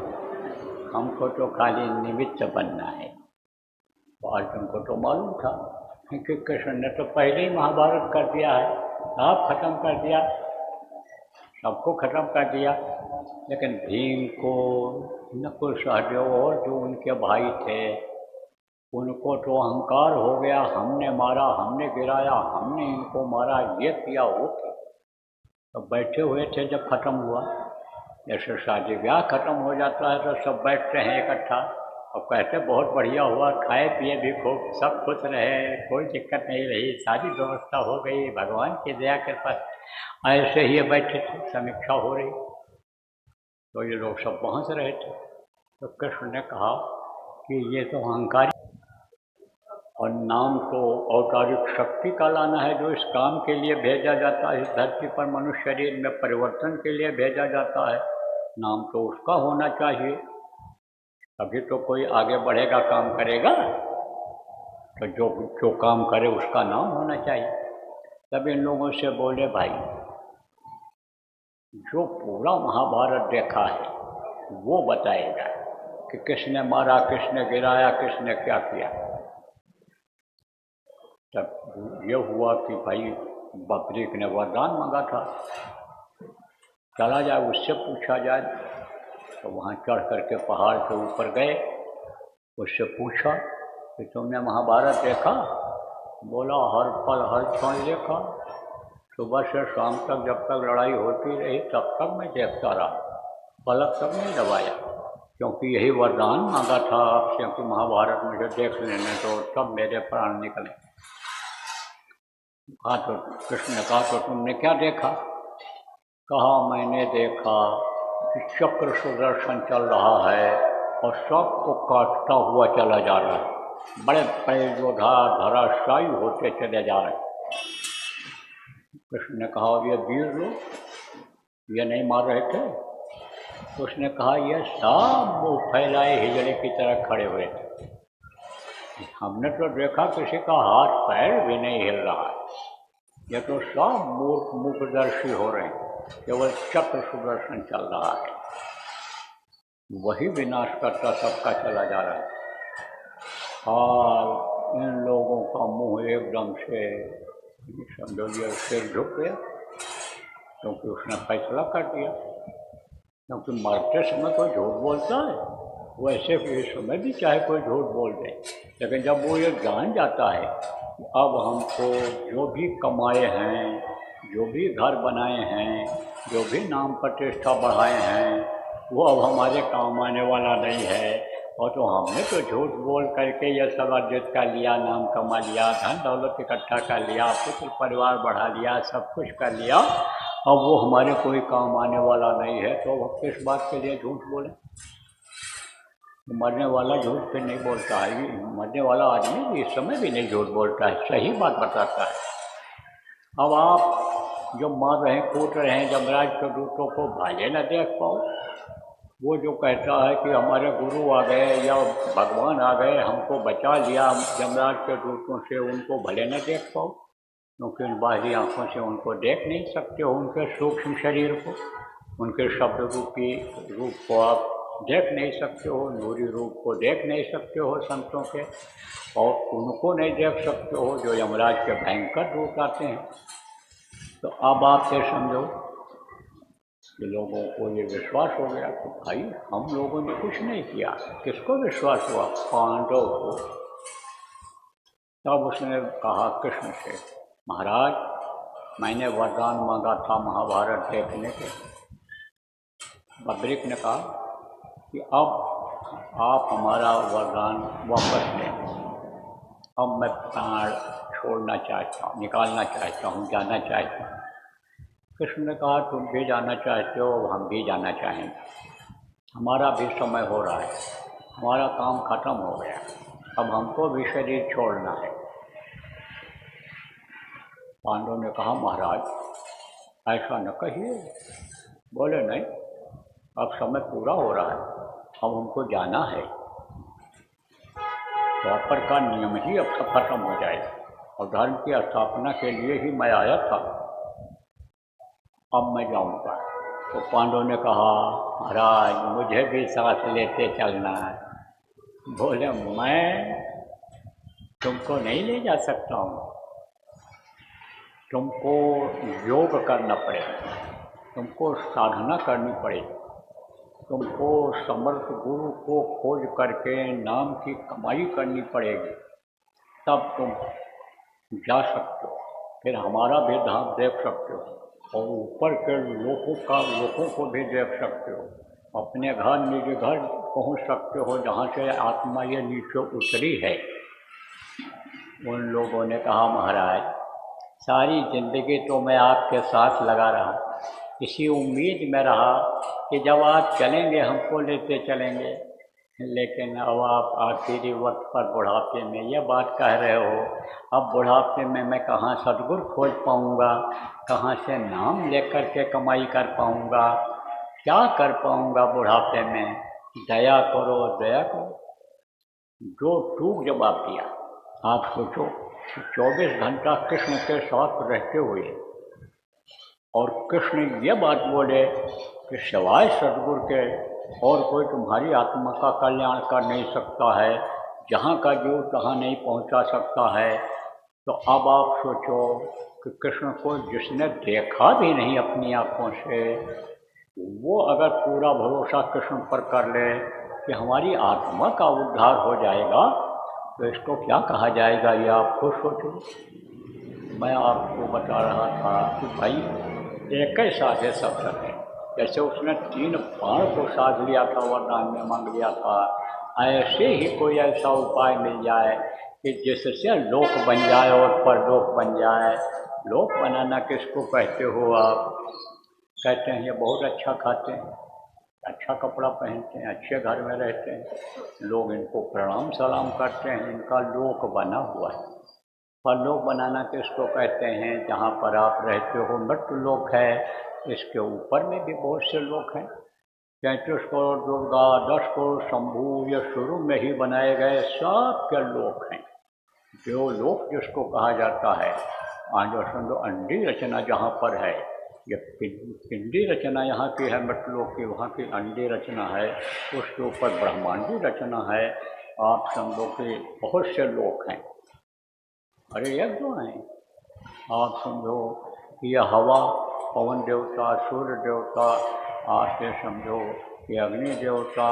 हमको तो खाली निमित्त बनना है। तो अर्जुन को तो मालूम था कि कृष्ण ने तो पहले ही महाभारत कर दिया है, आप खत्म कर दिया, सबको खत्म कर दिया। लेकिन भीम को, नकुल सहदेव और जो उनके भाई थे, उनको तो अहंकार हो गया, हमने मारा, हमने गिराया, हमने इनको मारा, ये किया वो किया। तो बैठे हुए थे जब खत्म हुआ, जैसे शादी ब्याह खत्म हो जाता है तो सब बैठते हैं इकट्ठा और कहते बहुत बढ़िया हुआ, खाए पिए भी खूब, सब खुश रहे, कोई दिक्कत नहीं रही, सारी व्यवस्था हो गई, भगवान की दया के पास। ऐसे ही बैठे थे, समीक्षा हो रही, तो ये लोग सब पहुँच रहे थे। तो कृष्ण ने कहा कि ये तो अहंकारी, और नाम तो औतारिक शक्ति का लाना है, जो इस काम के लिए भेजा जाता है, इस धरती पर मनुष्य शरीर में परिवर्तन के लिए भेजा जाता है। नाम तो उसका होना चाहिए, तभी तो कोई आगे बढ़ेगा, काम करेगा। तो जो काम करे उसका नाम होना चाहिए। तब इन लोगों से बोले, भाई जो पूरा महाभारत देखा है वो बताएगा कि किसने मारा, किसने गिराया, किसने क्या किया। तब ये हुआ कि भाई बकरीक ने वरदान मांगा था, चला जाए उससे पूछा जाए। तो वहाँ चढ़ करके पहाड़ के ऊपर गए, उससे पूछा कि तुमने महाभारत देखा? बोला हर पल हर क्षण देखा, सुबह से शाम तक जब तक लड़ाई होती रही तब तक मैं देखता रहा, पलक तक नहीं दबाया, क्योंकि यही वरदान मांगा था आपसे कि महाभारत मुझे देख लेने तो तब मेरे प्राण निकले। कहा तो कृष्ण ने कहा तो तुमने क्या देखा? कहा मैंने देखा कि चक्र सुदर्शन चल रहा है और सबको काटता हुआ चला जा रहा है। बड़े बड़े योद्धा धराशायी होते चले जा रहे हैं। कृष्ण ने कहा ये वीर लोग ये नहीं मार रहे थे? तो उसने कहा यह सब मुँह फैलाए हिजड़े की तरह खड़े हुए थे। हमने तो देखा किसी का हाथ पैर भी नहीं हिल रहा है। ये तो सब मूर्ख मुखदर्शी हो रहे हैं, केवल चक्र सुदर्शन चल रहा है। वही विनाश करता सबका चला जा रहा है। और इन लोगों का मुंह एकदम से समझो ये सिर झुक गया, क्योंकि उसने फैसला कर दिया। क्योंकि मरते समय कोई झूठ बोलता है, वैसे भी इस समय भी चाहे कोई झूठ बोल दे, लेकिन जब वो ये जान जाता है कि अब हमको जो भी कमाए हैं, जो भी घर बनाए हैं, जो भी नाम प्रतिष्ठा बढ़ाए हैं, वो अब हमारे काम आने वाला नहीं है। और तो हमने तो झूठ बोल करके यह सब अर्जित कर लिया, नाम कमा लिया, धन दौलत इकट्ठा कर लिया, पुत्र परिवार बढ़ा लिया, सब कुछ कर लिया, अब वो हमारे कोई काम आने वाला नहीं है, तो अब किस बात के लिए झूठ बोले? मरने वाला झूठ फिर नहीं बोलता है। मरने वाला आदमी भी इस समय भी नहीं झूठ बोलता है, सही बात बताता है। अब आप जो मार रहे हैं, कूट रहे हैं यमराज के दूतों को, भाले न देख पाओ। वो जो कहता है कि हमारे गुरु आ गए या भगवान आ गए, हमको बचा लिया यमराज के दूतों से, उनको भले न देख पाओ, क्योंकि उन बाहरी आँखों से उनको देख नहीं सकते हो, उनके सूक्ष्म शरीर को, उनके शब्द रूपी रूप को आप देख नहीं सकते हो, नूरी रूप को देख नहीं सकते हो संतों के, और उनको नहीं देख सकते हो जो यमराज के भयंकर रूप आते हैं। तो अब आप ये समझो कि लोगों को ये विश्वास हो गया कि भाई हम लोगों ने कुछ नहीं किया। किसको विश्वास हुआ? पांडव को। तब उसने कहा कृष्ण से, महाराज मैंने वरदान मांगा था महाभारत देखने के। बब्रिक ने कहा कि अब आप हमारा वरदान वापस लें, अब मैं प्राण छोड़ना चाहता हूँ, निकालना चाहता हूँ, जाना चाहता हूँ। कृष्ण ने कहा तुम भी जाना चाहते हो, हम भी जाना चाहेंगे, हमारा भी समय हो रहा है, हमारा काम खत्म हो गया, अब हमको भी शरीर छोड़ना है। पांडवों ने कहा महाराज ऐसा न कहिए। बोले नहीं, अब समय पूरा हो रहा है, अब हमको जाना है, द्वापर का नियम ही अब सब खत्म हो जाएगा, और धर्म की स्थापना के लिए ही मैं आया था, अब मैं जाऊंगा। तो पांडवों ने कहा महाराज मुझे भी साथ लेते चलना है। बोले मैं तुमको नहीं ले जा सकता हूँ, तुमको योग करना पड़ेगा, तुमको साधना करनी पड़ेगी, तुमको समर्थ गुरु को खोज करके नाम की कमाई करनी पड़ेगी, तब तुम जा सकते हो, फिर हमारा भी धाम देख सकते हो, और ऊपर के लोगों को भी देख सकते हो, अपने घर निज घर पहुंच सकते हो जहाँ से आत्मा ये नीचे उतरी है। उन लोगों ने कहा महाराज सारी जिंदगी तो मैं आपके साथ लगा रहा, इसी उम्मीद में रहा कि जब आप चलेंगे हमको लेते चलेंगे, लेकिन अब आप आखिरी वक्त पर बुढ़ापे में यह बात कह रहे हो। अब बुढ़ापे में मैं कहाँ सद्गुरु खोज पाऊँगा, कहाँ से नाम लेकर के कमाई कर पाऊँगा, क्या कर पाऊँगा बुढ़ापे में? दया करो दया करो। जो टूक जवाब दिया। आप सोचो 24 घंटा कृष्ण के साथ रहते हुए और कृष्ण ये बात बोले कि सिवाय सद्गुरु के और कोई तुम्हारी आत्मा का कल्याण कर नहीं सकता है, जहाँ का जीव तहाँ नहीं पहुँचा सकता है। तो अब आप सोचो कि कृष्ण को जिसने देखा भी नहीं अपनी आँखों से, वो अगर पूरा भरोसा कृष्ण पर कर ले कि हमारी आत्मा का उद्धार हो जाएगा, तो इसको क्या कहा जाएगा ये आप खुद सोचो। मैं आपको बता रहा था कि भाई एक ही साधे सब सके। जैसे उसने 3 बाण को साध लिया था, वरदान में मांग लिया था, ऐसे ही कोई ऐसा उपाय मिल जाए कि जिससे लोक बन जाए और परलोक बन जाए। लोक बनाना किसको कहते हो आप? कहते हैं ये बहुत अच्छा खाते हैं, अच्छा कपड़ा पहनते हैं, अच्छे घर में रहते हैं, लोग इनको प्रणाम सलाम करते हैं, इनका लोक बना हुआ है। परलोक बनाना किसको कहते हैं? जहाँ पर आप रहते हो मृत्यु लोक है, इसके ऊपर में भी बहुत से लोग हैं। 33 करोड़ दुर्गा, 10 करोड़ शंभू, ये शुरू में ही बनाए गए सब के लोक हैं। देवलोक जिसको कहा जाता है, आज समझो अंडी रचना जहाँ पर है, ये पिंडी रचना यहाँ की है मृतलोक की, वहाँ की अंडी रचना है, उसके ऊपर ब्रह्मांडी रचना है। आप समझो कि बहुत से लोग हैं, अरे एक दो हैं। आप समझो ये हवा, पवन देवता, सूर्य देवता, आप ये समझो कि अग्नि देवता,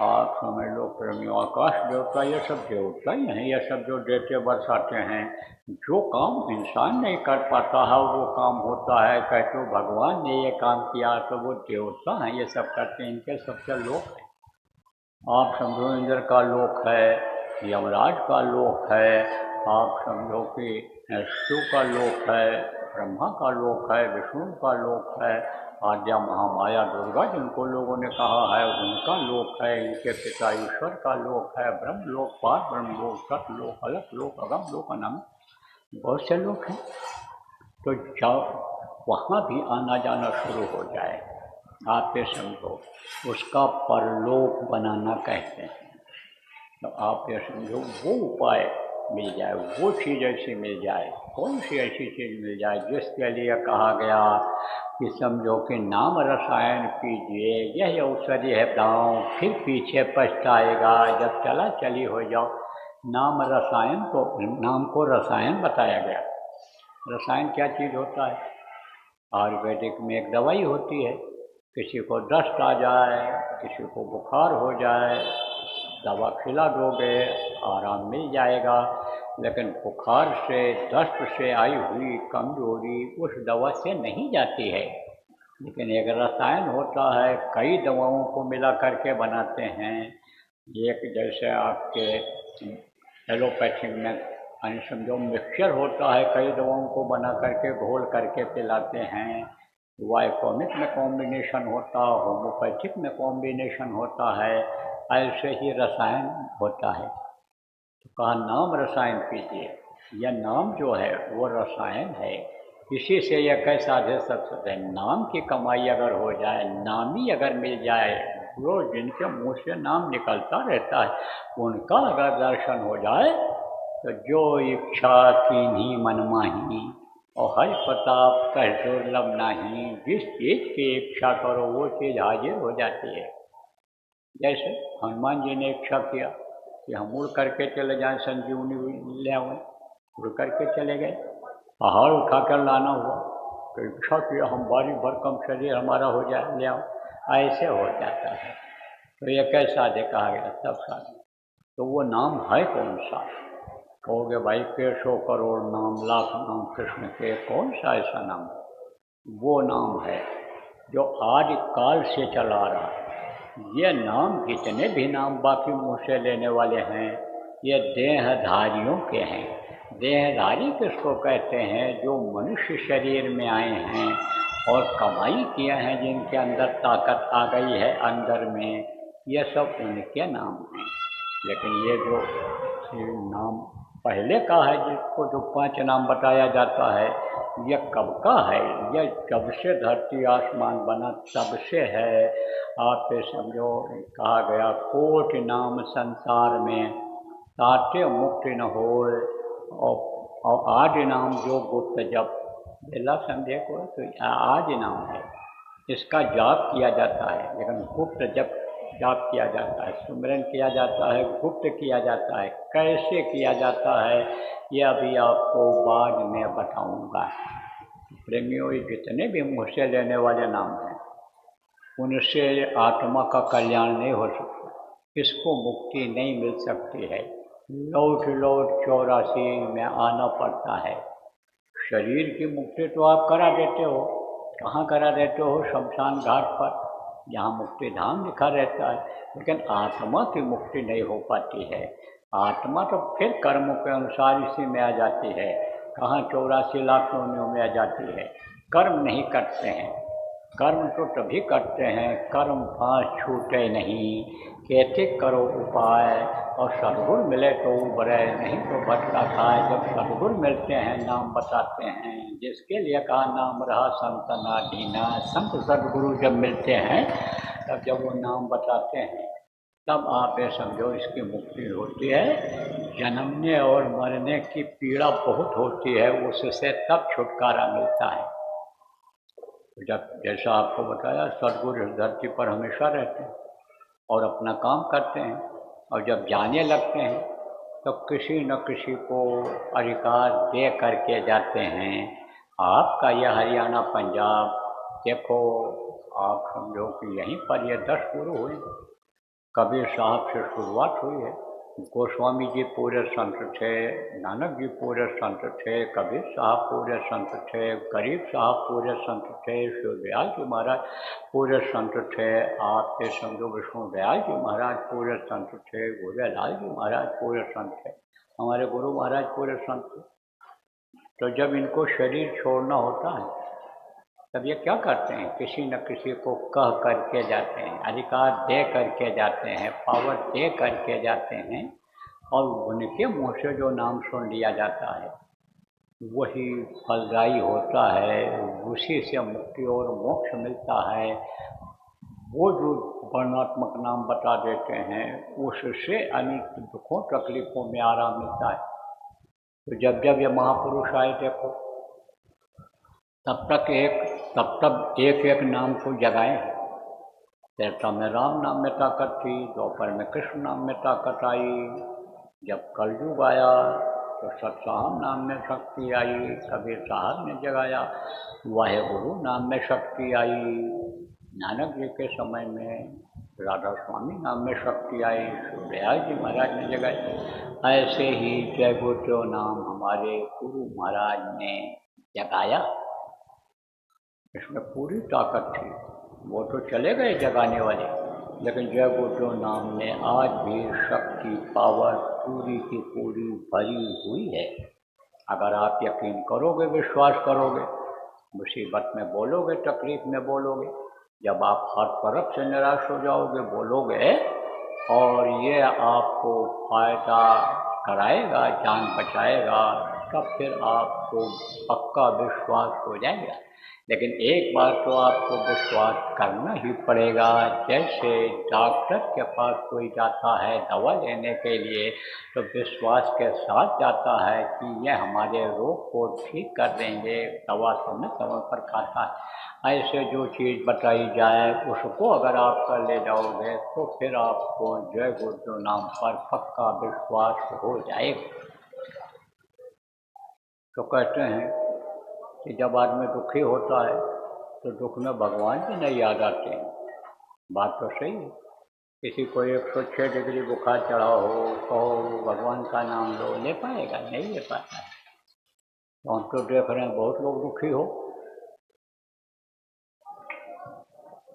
आप समझ लो प्रेमी आकाश देवता, ये सब देवता ही हैं। ये सब जो देते बरसाते हैं, जो काम इंसान नहीं कर पाता है वो काम होता है। कहते हो भगवान ने ये काम किया तो वो देवता हैं, ये सब करते हैं, इनके सबसे लोक हैं। आप समझो इंद्र का लोक है, यमराज का लोक है, आप समझो कि शिव का लोक है, ब्रह्मा का लोक है, विष्णु का लोक है, आद्या महामाया दुर्गा जिनको लोगों ने कहा है उनका लोक है, इनके पिता ईश्वर का लोक है, ब्रह्म लोक, पार ब्रह्म लोक, सतलोक, अलग लोक, अगम लोक, अनम, बहुत से लोक हैं। तो जाओ वहाँ भी आना जाना शुरू हो जाए, आप ये समझो उसका परलोक बनाना कहते हैं। तो आप ये समझो वो उपाय मिल जाए, वो चीज़ ऐसी मिल जाए, कौन सी ऐसी चीज़ मिल जाए जिसके लिए कहा गया कि समझो कि नाम रसायन पीजिए, यह औषधि है दांव, फिर पीछे पछताएगा जब चला चली हो जाओ। नाम रसायन को, नाम को रसायन बताया गया। रसायन क्या चीज़ होता है? आयुर्वेदिक में एक दवाई होती है, किसी को दस्त आ जाए, किसी को बुखार हो जाए, दवा खिला दोगे आराम मिल जाएगा, लेकिन बुखार से, दस्त से आई हुई कमजोरी उस दवा से नहीं जाती है। लेकिन एक रसायन होता है, कई दवाओं को मिला करके बनाते हैं। एक जैसे आपके एलोपैथिक में यानी समझो मिक्सचर होता है, कई दवाओं को बना करके घोल करके पिलाते हैं। वाइकोमिक में कॉम्बिनेशन होता, होम्योपैथिक में कॉम्बिनेशन होता है, ऐसे ही रसायन होता है। तो कहा नाम रसायन पीजिए, यह नाम जो है वो रसायन है। इसी से यह कैसा दे सकते हैं, नाम की कमाई अगर हो जाए, नामी अगर मिल जाए, जो जिनके मुंह से नाम निकलता रहता है उनका अगर दर्शन हो जाए, तो जो इच्छा कीन्ही मन माही, और हर प्रताप कह दुर्लभ नहीं। जिस चीज़ की इच्छा करो वो चीज़ हाजिर हो जाती है। जैसे हनुमान जी ने इच्छा किया कि हम उड़ करके चले जाएं, संजीवनी ले आए, उड़ करके चले गए, पहाड़ उठा कर लाना हुआ, तो इच्छा किया हम बारी भरकम शरीर हमारा हो जाए, ले आओ, ऐसे हो जाता है। तो ये कैसा दे कहा गया सब साथ। तो वो नाम है कौन सा? कहोगे भाई के 100 करोड़ नाम, लाख नाम कृष्ण के, कौन सा ऐसा नाम? वो नाम है जो आदि काल से चला रहा है। ये नाम जितने भी नाम बाकी मुँह से लेने वाले हैं, ये देहधारियों के हैं। देहधारी किसको कहते हैं? जो मनुष्य शरीर में आए हैं और कमाई किए हैं, जिनके अंदर ताकत आ गई है अंदर में, ये सब उनके नाम हैं। लेकिन ये जो नाम पहले का है, जिसको जो 5 नाम बताया जाता है, ये कब का है? ये जब से धरती आसमान बना तब से है। आप ये समझो, कहा गया कोटि नाम संसार में, ताते मुक्ति न होए, और आदि नाम जो गुप्त जप, बेला समझे को तो आदि नाम है, इसका जाप किया जाता है, लेकिन गुप्त जप जाप किया जाता है, सुमिरन किया जाता है, गुप्त किया जाता है। कैसे किया जाता है ये अभी आपको बाद में बताऊंगा। प्रेमियों, ये जितने भी मुँह से लेने वाले नाम हैं, उनसे आत्मा का कल्याण नहीं हो सकता, इसको मुक्ति नहीं मिल सकती है। लौट लौट 84 में आना पड़ता है। शरीर की मुक्ति तो आप करा देते हो, कहाँ करा देते हो? शमशान घाट पर, जहाँ मुक्ति धाम लिखा रहता है, लेकिन आत्मा की मुक्ति नहीं हो पाती है। आत्मा तो फिर कर्मों के अनुसार इसी में आ जाती है। कहाँ 84 लाख योनियों में आ जाती है। कर्म नहीं करते हैं, कर्म तो तभी करते हैं कर्म पास छूटे नहीं, कहते करो उपाय और सद्गुरु मिले तो उबरे, नहीं तो भटका खाए। जब सद्गुरु मिलते हैं नाम बताते हैं, जिसके लिए कहा नाम रहा संत ना दीना। संत सद्गुरु जब मिलते हैं तब जब वो नाम बताते हैं तब आप ये समझो इसकी मुक्ति होती है। जन्मने और मरने की पीड़ा बहुत होती है, उससे तब छुटकारा मिलता है। जब जैसा आपको बताया सद्गुरु इस धरती पर हमेशा रहते हैं और अपना काम करते हैं, और जब जाने लगते हैं तो किसी न किसी को अधिकार दे करके जाते हैं। आपका यह हरियाणा पंजाब देखो, आप समझो कि यहीं पर ये 10 गुरु हुए। कबीर साहब से शुरुआत हुई है, गोस्वामी जी पूरे संत थे, नानक जी पूरे संत थे, कबीर साहब पूरे संत थे, गरीब साहब पूरे संत थे, शिवदयाल जी महाराज पूरे संत थे। आप ये समझो विष्णुदयाल जी महाराज पूरे संत थे, गोविंदलाल जी महाराज पूरे संत थे, हमारे गुरु महाराज पूरे संत थे। तो जब इनको शरीर छोड़ना होता है तब ये क्या करते हैं, किसी न किसी को कह करके जाते हैं, अधिकार दे करके जाते हैं, पावर दे करके जाते हैं, और उनके मुँह से जो नाम सुन लिया जाता है वही फलदायी होता है, उसी से मुक्ति और मोक्ष मिलता है। वो जो वर्णात्मक नाम बता देते हैं उससे अनेक दुखों तकलीफों में आराम मिलता है। तो जब जब ये महापुरुष आए देखो, तब तक एक नाम को जगाए। त्रेता में राम नाम में ताकत थी, द्वापर में कृष्ण नाम में ताकत आई, जब कलयुग आया तो सतसाहब नाम में शक्ति आई, कबीर साहब ने जगाया, वाहेगुरु नाम में शक्ति आई, नानक जी के समय में राधा स्वामी नाम में शक्ति आई, शिवदयाल जी महाराज ने जगाई। ऐसे ही जय गुरु नाम हमारे गुरु महाराज ने जगाया। इसमें पूरी ताकत थी, वो तो चले गए जगाने वाले, लेकिन जय गुरु नाम में आज भी शक्ति पावर पूरी की पूरी भरी हुई है। अगर आप यकीन करोगे, विश्वास करोगे, मुसीबत में बोलोगे, तकलीफ में बोलोगे, जब आप हर तरफ से निराश हो जाओगे बोलोगे और ये आपको फायदा कराएगा, जान बचाएगा, तब फिर आपको पक्का विश्वास हो जाएगा। लेकिन एक बार तो आपको विश्वास करना ही पड़ेगा। जैसे डॉक्टर के पास कोई जाता है दवा लेने के लिए तो विश्वास के साथ जाता है कि ये हमारे रोग को ठीक कर देंगे, दवा समय समय पर खाता है। ऐसे जो चीज़ बताई जाए उसको अगर आप कर ले जाओगे तो फिर आपको जय गुरु नाम पर पक्का विश्वास हो जाएगा। तो कहते हैं कि जब आदमी दुखी होता है तो दुख में भगवान भी नहीं याद आते हैं। बात तो सही है। किसी को 106 डिग्री बुखार चढ़ा हो, कहो भगवान का नाम लो, ले पाएगा? नहीं ले पाता है। तो हम तो देख रहे हैं बहुत लोग दुखी हो,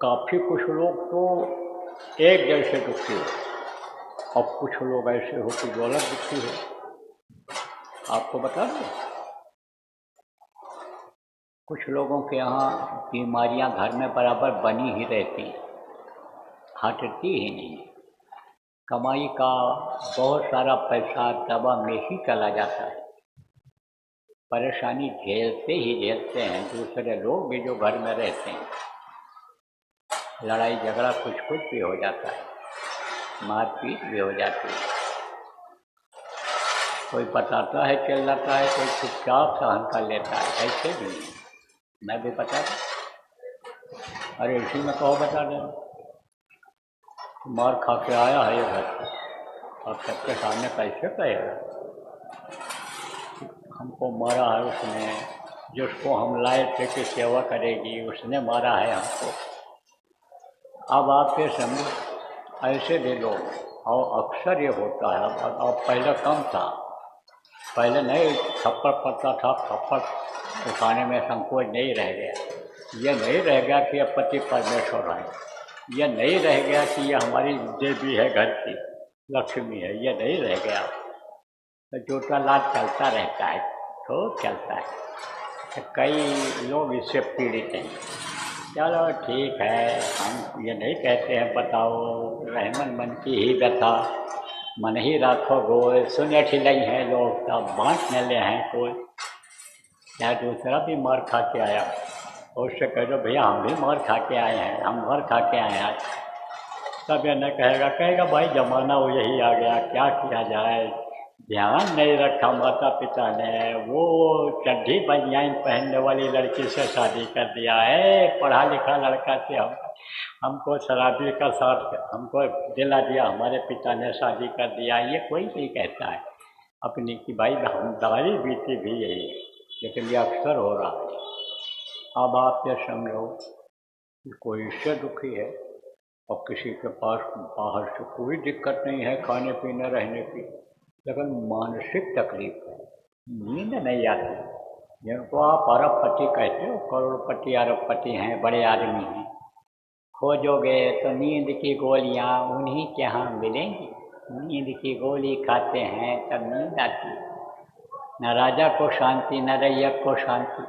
काफ़ी कुछ लोग तो एक जैसे दुखी हो और कुछ लोग ऐसे हो कि जो अलग दुखी हो। आपको बता दें, कुछ लोगों के यहाँ बीमारियाँ घर में बराबर बनी ही रहती हैं, हटती ही नहीं। कमाई का बहुत सारा पैसा दवा में ही चला जाता है, परेशानी झेलते ही झेलते हैं दूसरे लोग भी जो घर में रहते हैं। लड़ाई झगड़ा कुछ भी हो जाता है, मारपीट भी हो जाती है, कोई बताता है चिल्लाता है, कोई चुपचाप सहन कर लेता है। ऐसे भी नहीं, मैं भी बता दूँ। अरे इसी में कहो बता दें, मार खा के आया है ये घर और सबके सामने कैसे कहेगा हमको मारा है उसने, जिसको हम लाए थे कि सेवा करेगी उसने मारा है हमको। अब आप ये समझो, ऐसे भी लोग, और अक्सर ये होता है। अब पहले कम था, पहले नहीं थप्पड़ पड़ता था, थप्पड़ उठाने में संकोच नहीं रह गया। ये नहीं रह गया कि अब पति परमेश्वर है, ये नहीं रह गया कि ये हमारी देवी है, घर की लक्ष्मी है, ये नहीं रह गया। तो जोटा लाद चलता रहता है, तो चलता है। तो कई लोग इससे पीड़ित हैं। चलो ठीक है, हम ये नहीं कहते हैं बताओ रहमन मन की ही व्यथा, मन ही राखो गोय, सुने ठिलई है लोग तब बांट न ले हैं कोई। या दूसरा भी मार खा के आया, और उससे कह दो भैया हम भी मार खा के आए हैं, हम मार खा के आए हैं। तब ये न कहेगा भाई जमाना वो यही आ गया, क्या किया जाए, ध्यान नहीं रखा माता पिता ने, वो चड्ढी बनियान पहनने वाली लड़की से शादी कर दिया है, पढ़ा लिखा लड़का से हमको शराबी का साथ हमको दिला दिया, हमारे पिता ने शादी कर दिया। ये कोई नहीं कहता है अपनी कि भाई हमारी बीती भी यही है, लेकिन ये अक्सर हो रहा है। अब आप ये समझो कि कोई इससे दुखी है और किसी के पास बाहर से कोई दिक्कत नहीं है खाने पीने रहने की, लेकिन मानसिक तकलीफ है, नींद नहीं आती। जिनको आप अरबपति कहते हो, करोड़पति अरबपति हैं, बड़े आदमी हैं, खोजोगे तो नींद की गोलियां उन्हीं के यहाँ मिलेंगी। नींद की गोली खाते हैं तब नींद आती है। न राजा को शांति, न रैयत को शांति,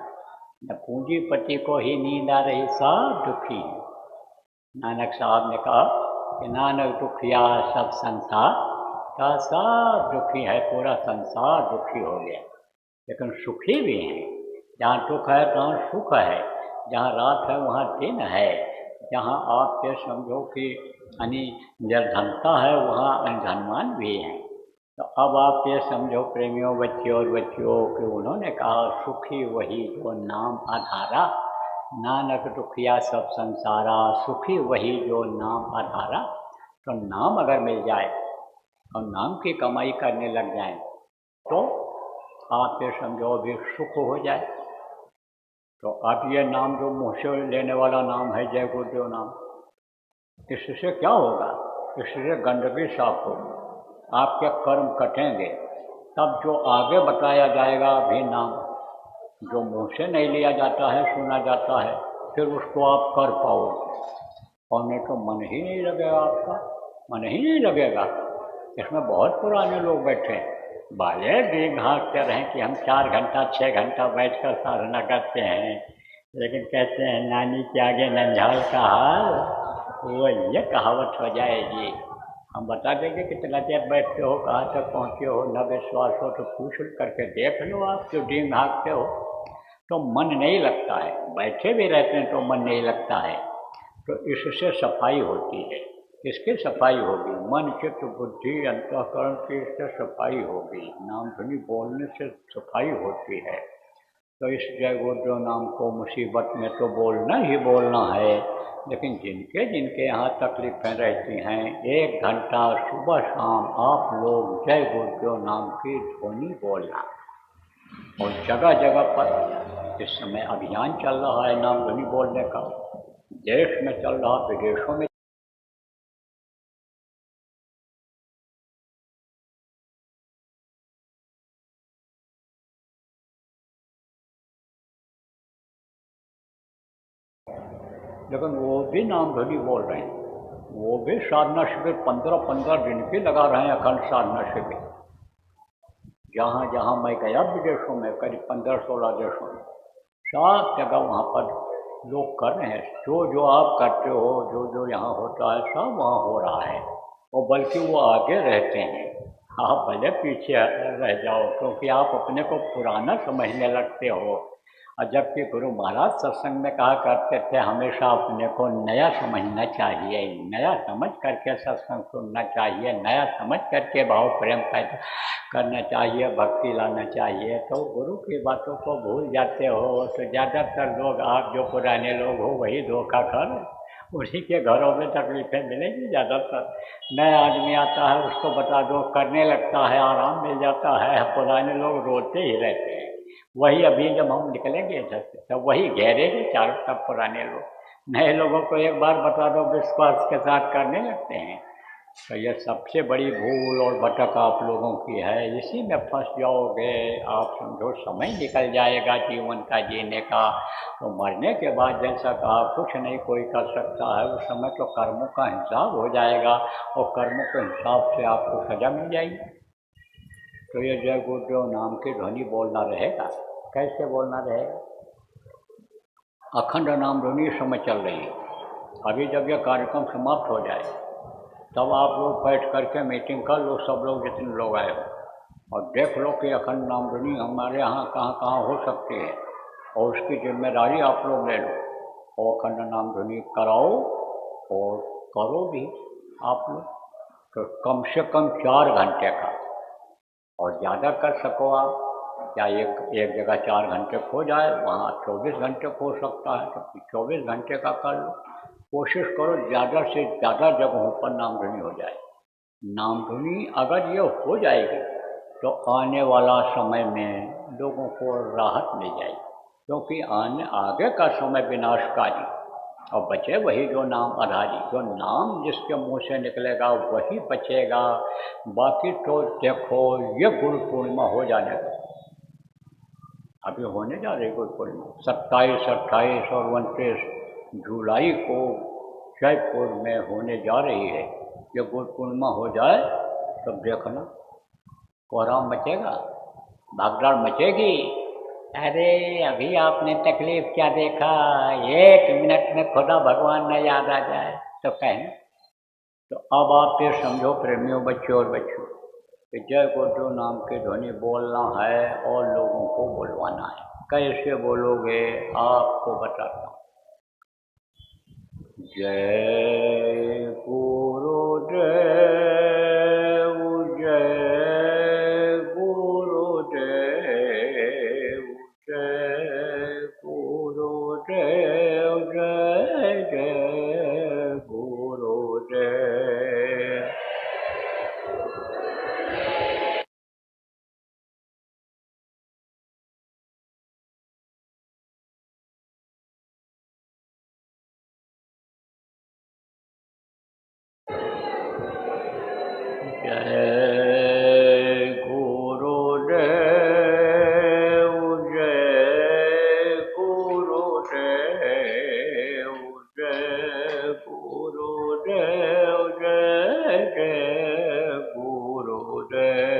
न पूंजीपति को ही नींद आ रही, सब दुखी है। नानक साहब ने कहा कि नानक दुखिया सब संसार का, सब दुखी है, पूरा संसार दुखी हो गया, लेकिन सुखी भी हैं। जहाँ दुख है तहाँ सुख है, जहाँ रात है वहाँ दिन है, जहाँ आप ये समझो कि निर्धनता है वहाँ धनवान भी हैं। तो अब आप ये समझो प्रेमियों बच्चियों और बच्चियों कि उन्होंने कहा सुखी वही जो नाम आधारा, नानक दुखिया सब संसारा, सुखी वही जो नाम आधारा। तो नाम अगर मिल जाए और नाम की कमाई करने लग जाए तो आप ये समझो भी सुख हो जाए। तो अब ये नाम जो मुँह से लेने वाला नाम है जय गुरुदेव नाम, इससे क्या होगा, इससे गंदगी साफ होगी, आपके कर्म कटेंगे। तब जो आगे बताया जाएगा भी नाम, जो मुँह से नहीं लिया जाता है सुना जाता है, फिर उसको आप कर पाओगे, और नहीं तो मन ही नहीं लगेगा, आपका मन ही नहीं लगेगा। इसमें बहुत पुराने लोग बैठे हैं, बाले भी हाँकते रहें कि हम 4 घंटा 6 घंटा बैठकर साधना करते हैं, लेकिन कहते हैं नानी के आगे नंझाल का हाल, वो ये कहावत हो जाएगी। हम बता देंगे कितना देर बैठते हो, कहाँ तक पहुँचे हो, न विश्वास हो तो पूछ करके देख लो, आप जो डींग हाँकते हो तो मन नहीं लगता है, बैठे भी रहते हैं तो मन नहीं लगता है। तो इससे सफाई होती है, इसकी सफाई होगी, मन चित्त बुद्धि अंतःकरण की इससे सफाई होगी, नाम धुनी बोलने से सफाई होती है। तो इस जय गुरुदेव नाम को मुसीबत में तो बोलना ही बोलना है, लेकिन जिनके जिनके यहाँ तकलीफ़ें रहती हैं, 1 घंटा सुबह शाम आप लोग जय गुरुदेव नाम की ध्वनि बोलना। और जगह जगह पर इस समय अभियान चल रहा है नाम ध्वनि बोलने का, देश में चल रहा, विदेशों में। लेकिन वो भी नाम ध्वनि बोल रहे हैं, वो भी साधना शिविर 15-15 दिन की लगा रहे हैं, अखंड साधना शिविर। जहाँ जहाँ मैं गया विदेशों में, करीब 15-16 देशों में, सब जगह वहाँ पर लोग कर रहे हैं। जो जो आप करते हो, जो जो यहाँ होता है, सब वहाँ हो रहा है, और बल्कि वो आगे रहते हैं। आप भले पीछे रह जाओ, क्योंकि आप अपने को पुराना समझने लगते हो, और जबकि गुरु महाराज सत्संग में कहा करते थे हमेशा अपने को नया समझना चाहिए, नया समझ करके सत्संग सुनना चाहिए, नया समझ करके भाव प्रेम करना चाहिए, भक्ति लाना चाहिए। तो गुरु की बातों को भूल जाते हो, तो ज़्यादातर लोग, आप जो पुराने लोग हो वही धोखा कर, उन्हीं के घरों में तकलीफ़ें मिलेंगी ज़्यादातर। नया आदमी आता है, उसको बता दो, करने लगता है, आराम मिल जाता है, पुराने लोग रोते ही रहते हैं। वही अभी जब हम निकलेंगे इधर से तब वही घेरेंगे चारों तरफ पुराने लोग। नए लोगों को एक बार बता दो, विश्वास के साथ करने लगते हैं। तो ये सबसे बड़ी भूल और भटक आप लोगों की है, इसी में फंस जाओगे। आप समझो समय निकल जाएगा जीवन का जीने का, तो मरने के बाद जैसा कहा कुछ नहीं कोई कर सकता है, उस समय तो कर्मों का हिसाब हो जाएगा, और कर्मों के हिसाब से आपको सजा मिल जाएगी। तो ये जय गुरुदेव नाम की ध्वनि बोलना रहेगा। कैसे बोलना रहेगा? अखंड नाम धुनी इस समय चल रही है। अभी जब यह कार्यक्रम समाप्त हो जाए तब आप लोग बैठ करके मीटिंग कर लो, सब लोग जितने लोग आए हो, और देख लो कि अखंड नाम धुनी हमारे यहाँ कहाँ कहाँ हो सकती है, और उसकी जिम्मेदारी आप लोग ले लो और अखंड नाम धुनी कराओ और करो भी आप लोग। तो कम से कम 4 घंटे का, और ज़्यादा कर सको आप, या एक जगह 4 घंटे खो जाए, वहाँ 24 घंटे खो सकता है, तो 24 घंटे का कर लो। कोशिश करो ज़्यादा से ज़्यादा जगहों पर नाम धुनी हो जाए। नाम धुनी अगर ये हो जाएगी तो आने वाला समय में लोगों को राहत मिल जाएगी, क्योंकि आगे का समय विनाशकारी, और बचे वही जो नाम आधारी, जो नाम जिसके मुंह से निकलेगा वही बचेगा। बाकी तो देखो ये गुरु पूर्णिमा हो जाने दो, अभी होने जा रही गुरु पूर्णिमा 27, 28 और 29 जुलाई को जयपुर में होने जा रही है। ये गुरु पूर्णिमा हो जाए तब देखना कोहराम मचेगा, भागदौड़ मचेगी। अरे अभी आपने तकलीफ क्या देखा, 1 मिनट में खुदा भगवान न याद आ जाए तो कहें। तो अब आप ये समझो प्रेमियों, बच्चों और बच्चों, कि जय गुरु नाम की ध्वनि बोलना है और लोगों को बुलवाना है। कैसे बोलोगे आपको बताता हूँ। जय गुरुदेव, जय गुरुदेव, जय गुरुदेव, जय जय गुरुदेव। जय गुरुदेव, जय गुरुदेव, जय गुरुदेव, जय जय गुरुदेव।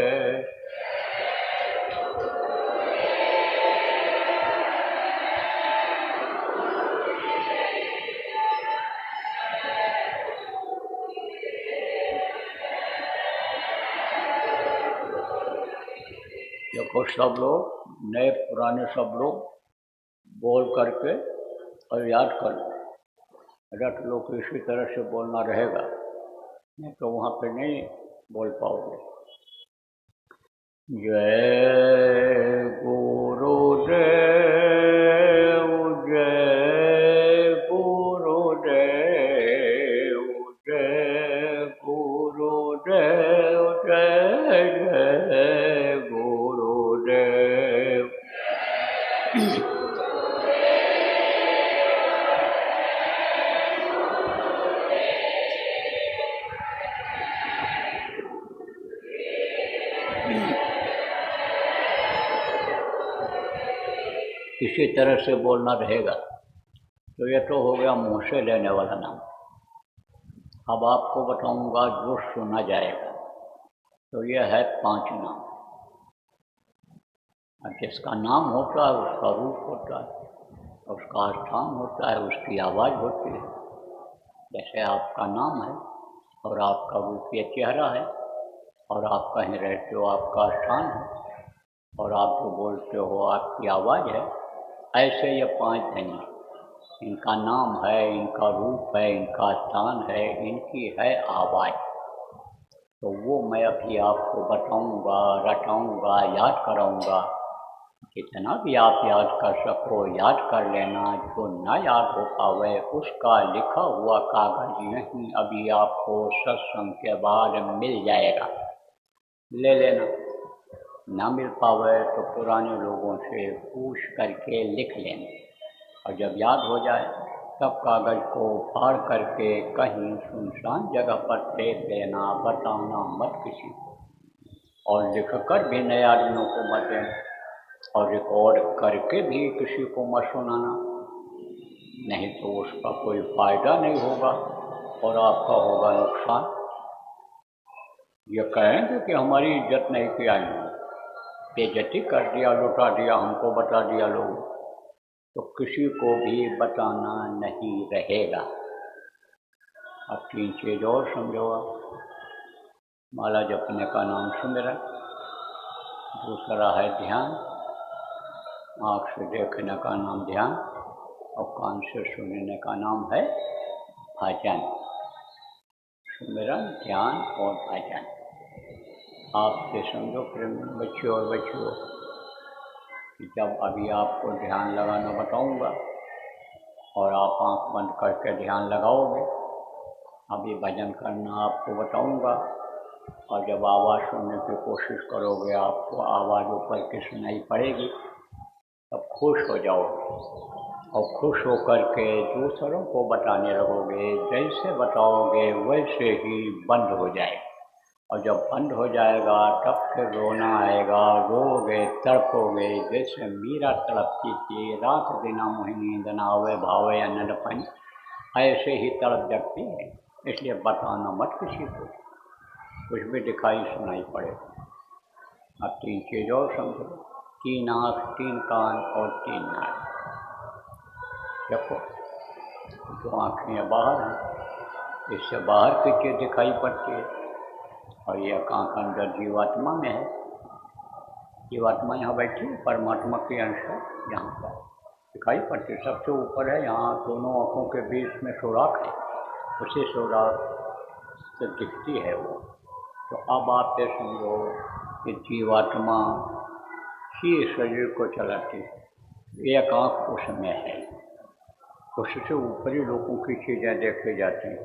देखो सब लोग, नए पुराने सब लोग बोल करके और याद कर लो, रट लो कि इसी तरह से बोलना रहेगा, नहीं तो वहाँ पे नहीं बोल पाओगे। जय गुरुदेव, जय गुरुदेव, जय गुरुदेव, जय जय गुरुदेव। इसी तरह से बोलना रहेगा। तो ये तो हो गया मुँह से लेने वाला नाम। अब आपको बताऊंगा जो सुना जाएगा। तो ये है 5 नाम। अब जिसका नाम होता है उसका रूप होता है, उसका स्थान होता है, उसकी आवाज़ होती है। जैसे आपका नाम है और आपका रूप ये चेहरा है, और आप कहीं रहते हो आपका स्थान है, और आप जो बोलते हो आपकी आवाज़ है। ऐसे ये 5 धनी, इनका नाम है, इनका रूप है, इनका स्थान है, इनकी है आवाज़। तो वो मैं अभी आपको बताऊंगा, रटाऊंगा, याद कराऊंगा। जितना भी आप याद कर सको याद कर लेना। जो ना याद हो पावे उसका लिखा हुआ कागज यहीं अभी आपको सत्संग के बाद मिल जाएगा, ले लेना। ना मिल पावे तो पुराने लोगों से पूछ करके लिख लेना, और जब याद हो जाए तब कागज को फाड़ करके कहीं सुनसान जगह पर फेंक देना। बताना मत किसी को, और लिख कर भी नए आदमियों को मत देना, और रिकॉर्ड करके भी किसी को मत सुनाना, नहीं तो उसका कोई फायदा नहीं होगा और आपका होगा नुकसान। ये कहेंगे कि हमारी इज्जत नहीं किया, बेइज्जती कर दिया, लुटा दिया, हमको बता दिया लोग। तो किसी को भी बताना नहीं रहेगा। अब 3 चीज़ और समझो आप। माला जपने का नाम सुमिरन, दूसरा है ध्यान, आँख से देखने का नाम ध्यान और कान से सुनने का नाम है भजन। सुमिरन, ध्यान और भजन। आपसे समझो प्रेम बच्चों और बच्चियों कि जब अभी आपको ध्यान लगाना बताऊंगा और आप आँख बंद करके ध्यान लगाओगे, अभी भजन करना आपको बताऊंगा और जब आवाज़ सुनने की कोशिश करोगे आपको आवाज़ ऊपर की सुनाई पड़ेगी, तब खुश हो जाओगे और खुश होकर के दूसरों को बताने लगोगे। जैसे बताओगे वैसे ही बंद हो जाएगा और जब बंद हो जाएगा तब फिर रोना आएगा, रोगे, तड़पोगे। जैसे मीरा तड़पती थी, रात दिना मोहि नींद न आवे, भावे अनन पानी, ऐसे ही तड़प जगती है। इसलिए बताना मत किसी को, कुछ भी दिखाई सुनाई पड़ेगा। अब 3 चीज़ और समझो, 3 आँख, 3 कान और 3 नाक। देखो, जो आँखें बाहर हैं, इससे बाहर की चीज़ दिखाई पड़ती है और यह आँख अंदर जीवात्मा में है। जीवात्मा यहाँ बैठी है, परमात्मा के अंश है, यहाँ पर दिखाई पड़ती है। सबसे ऊपर है, यहाँ दोनों आँखों के बीच में सुराख है, उसी सुराख से दिखती है वो। तो अब आप ये समझो कि जीवात्मा ही शरीर को चलाती है, एक आँख उसमें है, उससे ऊपरी लोगों की चीज़ें देखी जाती हैं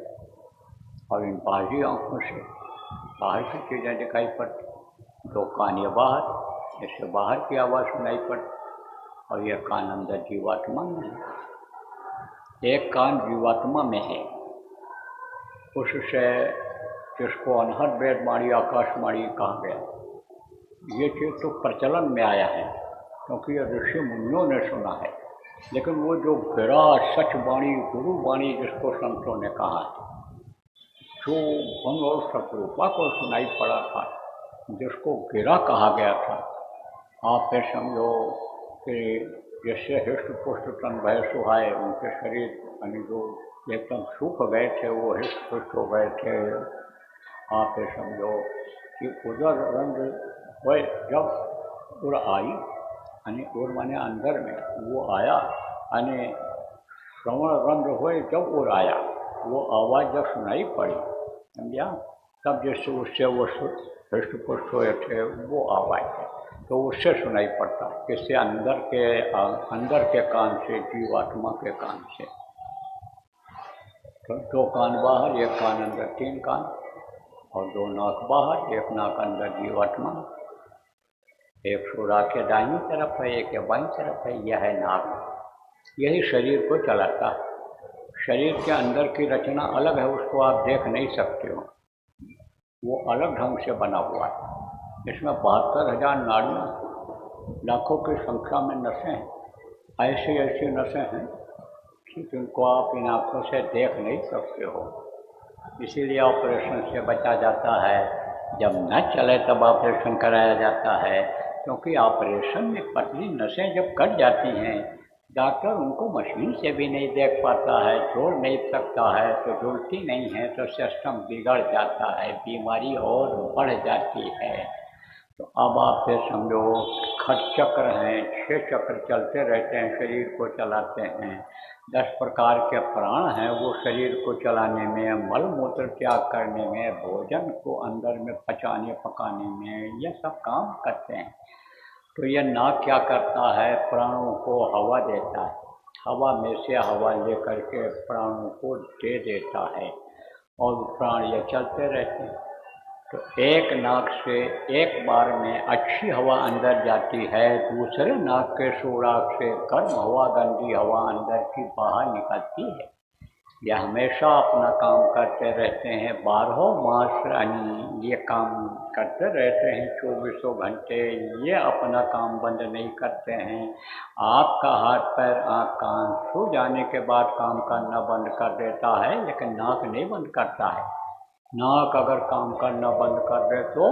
और इन बाहरी आँखों से बाहर की चीज़ें दिखाई पड़ती। 2 कान ये बाहर, इससे बाहर की आवाज़ सुनाई पड़ती और यह कान अंदर जीवात्मा में है। एक कान जीवात्मा में है, उससे जिसको अनहद वेदवाणी आकाशवाणी कहा गया, ये चीज़ तो प्रचलन में आया है क्योंकि ये ऋषि मुनियों ने सुना है। लेकिन वो जो गिरा सचवाणी गुरुवाणी जिसको संतों ने कहा है, जो भंग और सतरूपा को सुनाई पड़ा था, जिसको गिरा कहा गया था, आप ये समझो कि जैसे हृष्ट पुष्ट तन भय सुहाए, उनके शरीर यानी जो एकदम सूख गए थे वो हृष्ट पुष्ट हो गए थे। आप ये समझो कि उधर रंग हुए जब उड़ आई, यानी उड़ माने अंदर में वो आया, यानी श्रवण रंग हुए जब उड़ आया, वो आवाज़ जब सुनाई पड़ी, समझा, तब जैसे उससे वो हृष्ट पुष्ट हुए थे वो आवाज़ है, तो उससे सुनाई पड़ता। इससे अंदर के कान से, जीवात्मा के कान से। तो 2 कान बाहर, 1 कान अंदर, 3 कान और 2 नाक बाहर, 1 नाक अंदर जीवात्मा। एक सुराख के दाहिनी तरफ है, एक बाईं तरफ है, यह है नाक। यही शरीर को चलाता है। शरीर के अंदर की रचना अलग है, उसको आप देख नहीं सकते हो, वो अलग ढंग से बना हुआ है। इसमें 72,000 नाड़ियाँ, लाखों की संख्या में नसें हैं। ऐसी ऐसी नसें हैं कि जिनको आप इन आँखों से देख नहीं सकते हो। इसीलिए ऑपरेशन से बचा जाता है। जब न चले तब ऑपरेशन कराया जाता है, क्योंकि ऑपरेशन में पतली नसें जब कट जाती हैं, डॉक्टर उनको मशीन से भी नहीं देख पाता है, जोड़ नहीं सकता है, तो जुड़ती नहीं है तो सिस्टम बिगड़ जाता है, बीमारी और बढ़ जाती है। तो अब आप फिर समझो खट चक्र हैं, 6 चक्र चलते रहते हैं, शरीर को चलाते हैं। 10 प्रकार के प्राण हैं, वो शरीर को चलाने में, मल मूत्र त्याग करने में, भोजन को अंदर में पचाने पकाने में, ये सब काम करते हैं। तो ये नाक क्या करता है, प्राणों को हवा देता है, हवा में से हवा लेकर के प्राणों को दे देता है और प्राण ये चलते रहते हैं। तो एक नाक से एक बार में अच्छी हवा अंदर जाती है, दूसरे नाक के सुराख से गर्म हवा, गंदी हवा अंदर की बाहर निकलती है। यह हमेशा अपना काम करते रहते हैं, 12 मास ये काम करते रहते हैं, 24 घंटे। ये अपना काम बंद नहीं करते हैं। आपका हाथ पैर आँख कान सो जाने के बाद काम करना बंद कर देता है, लेकिन नाक नहीं बंद करता है। नाक अगर काम करना बंद कर दे तो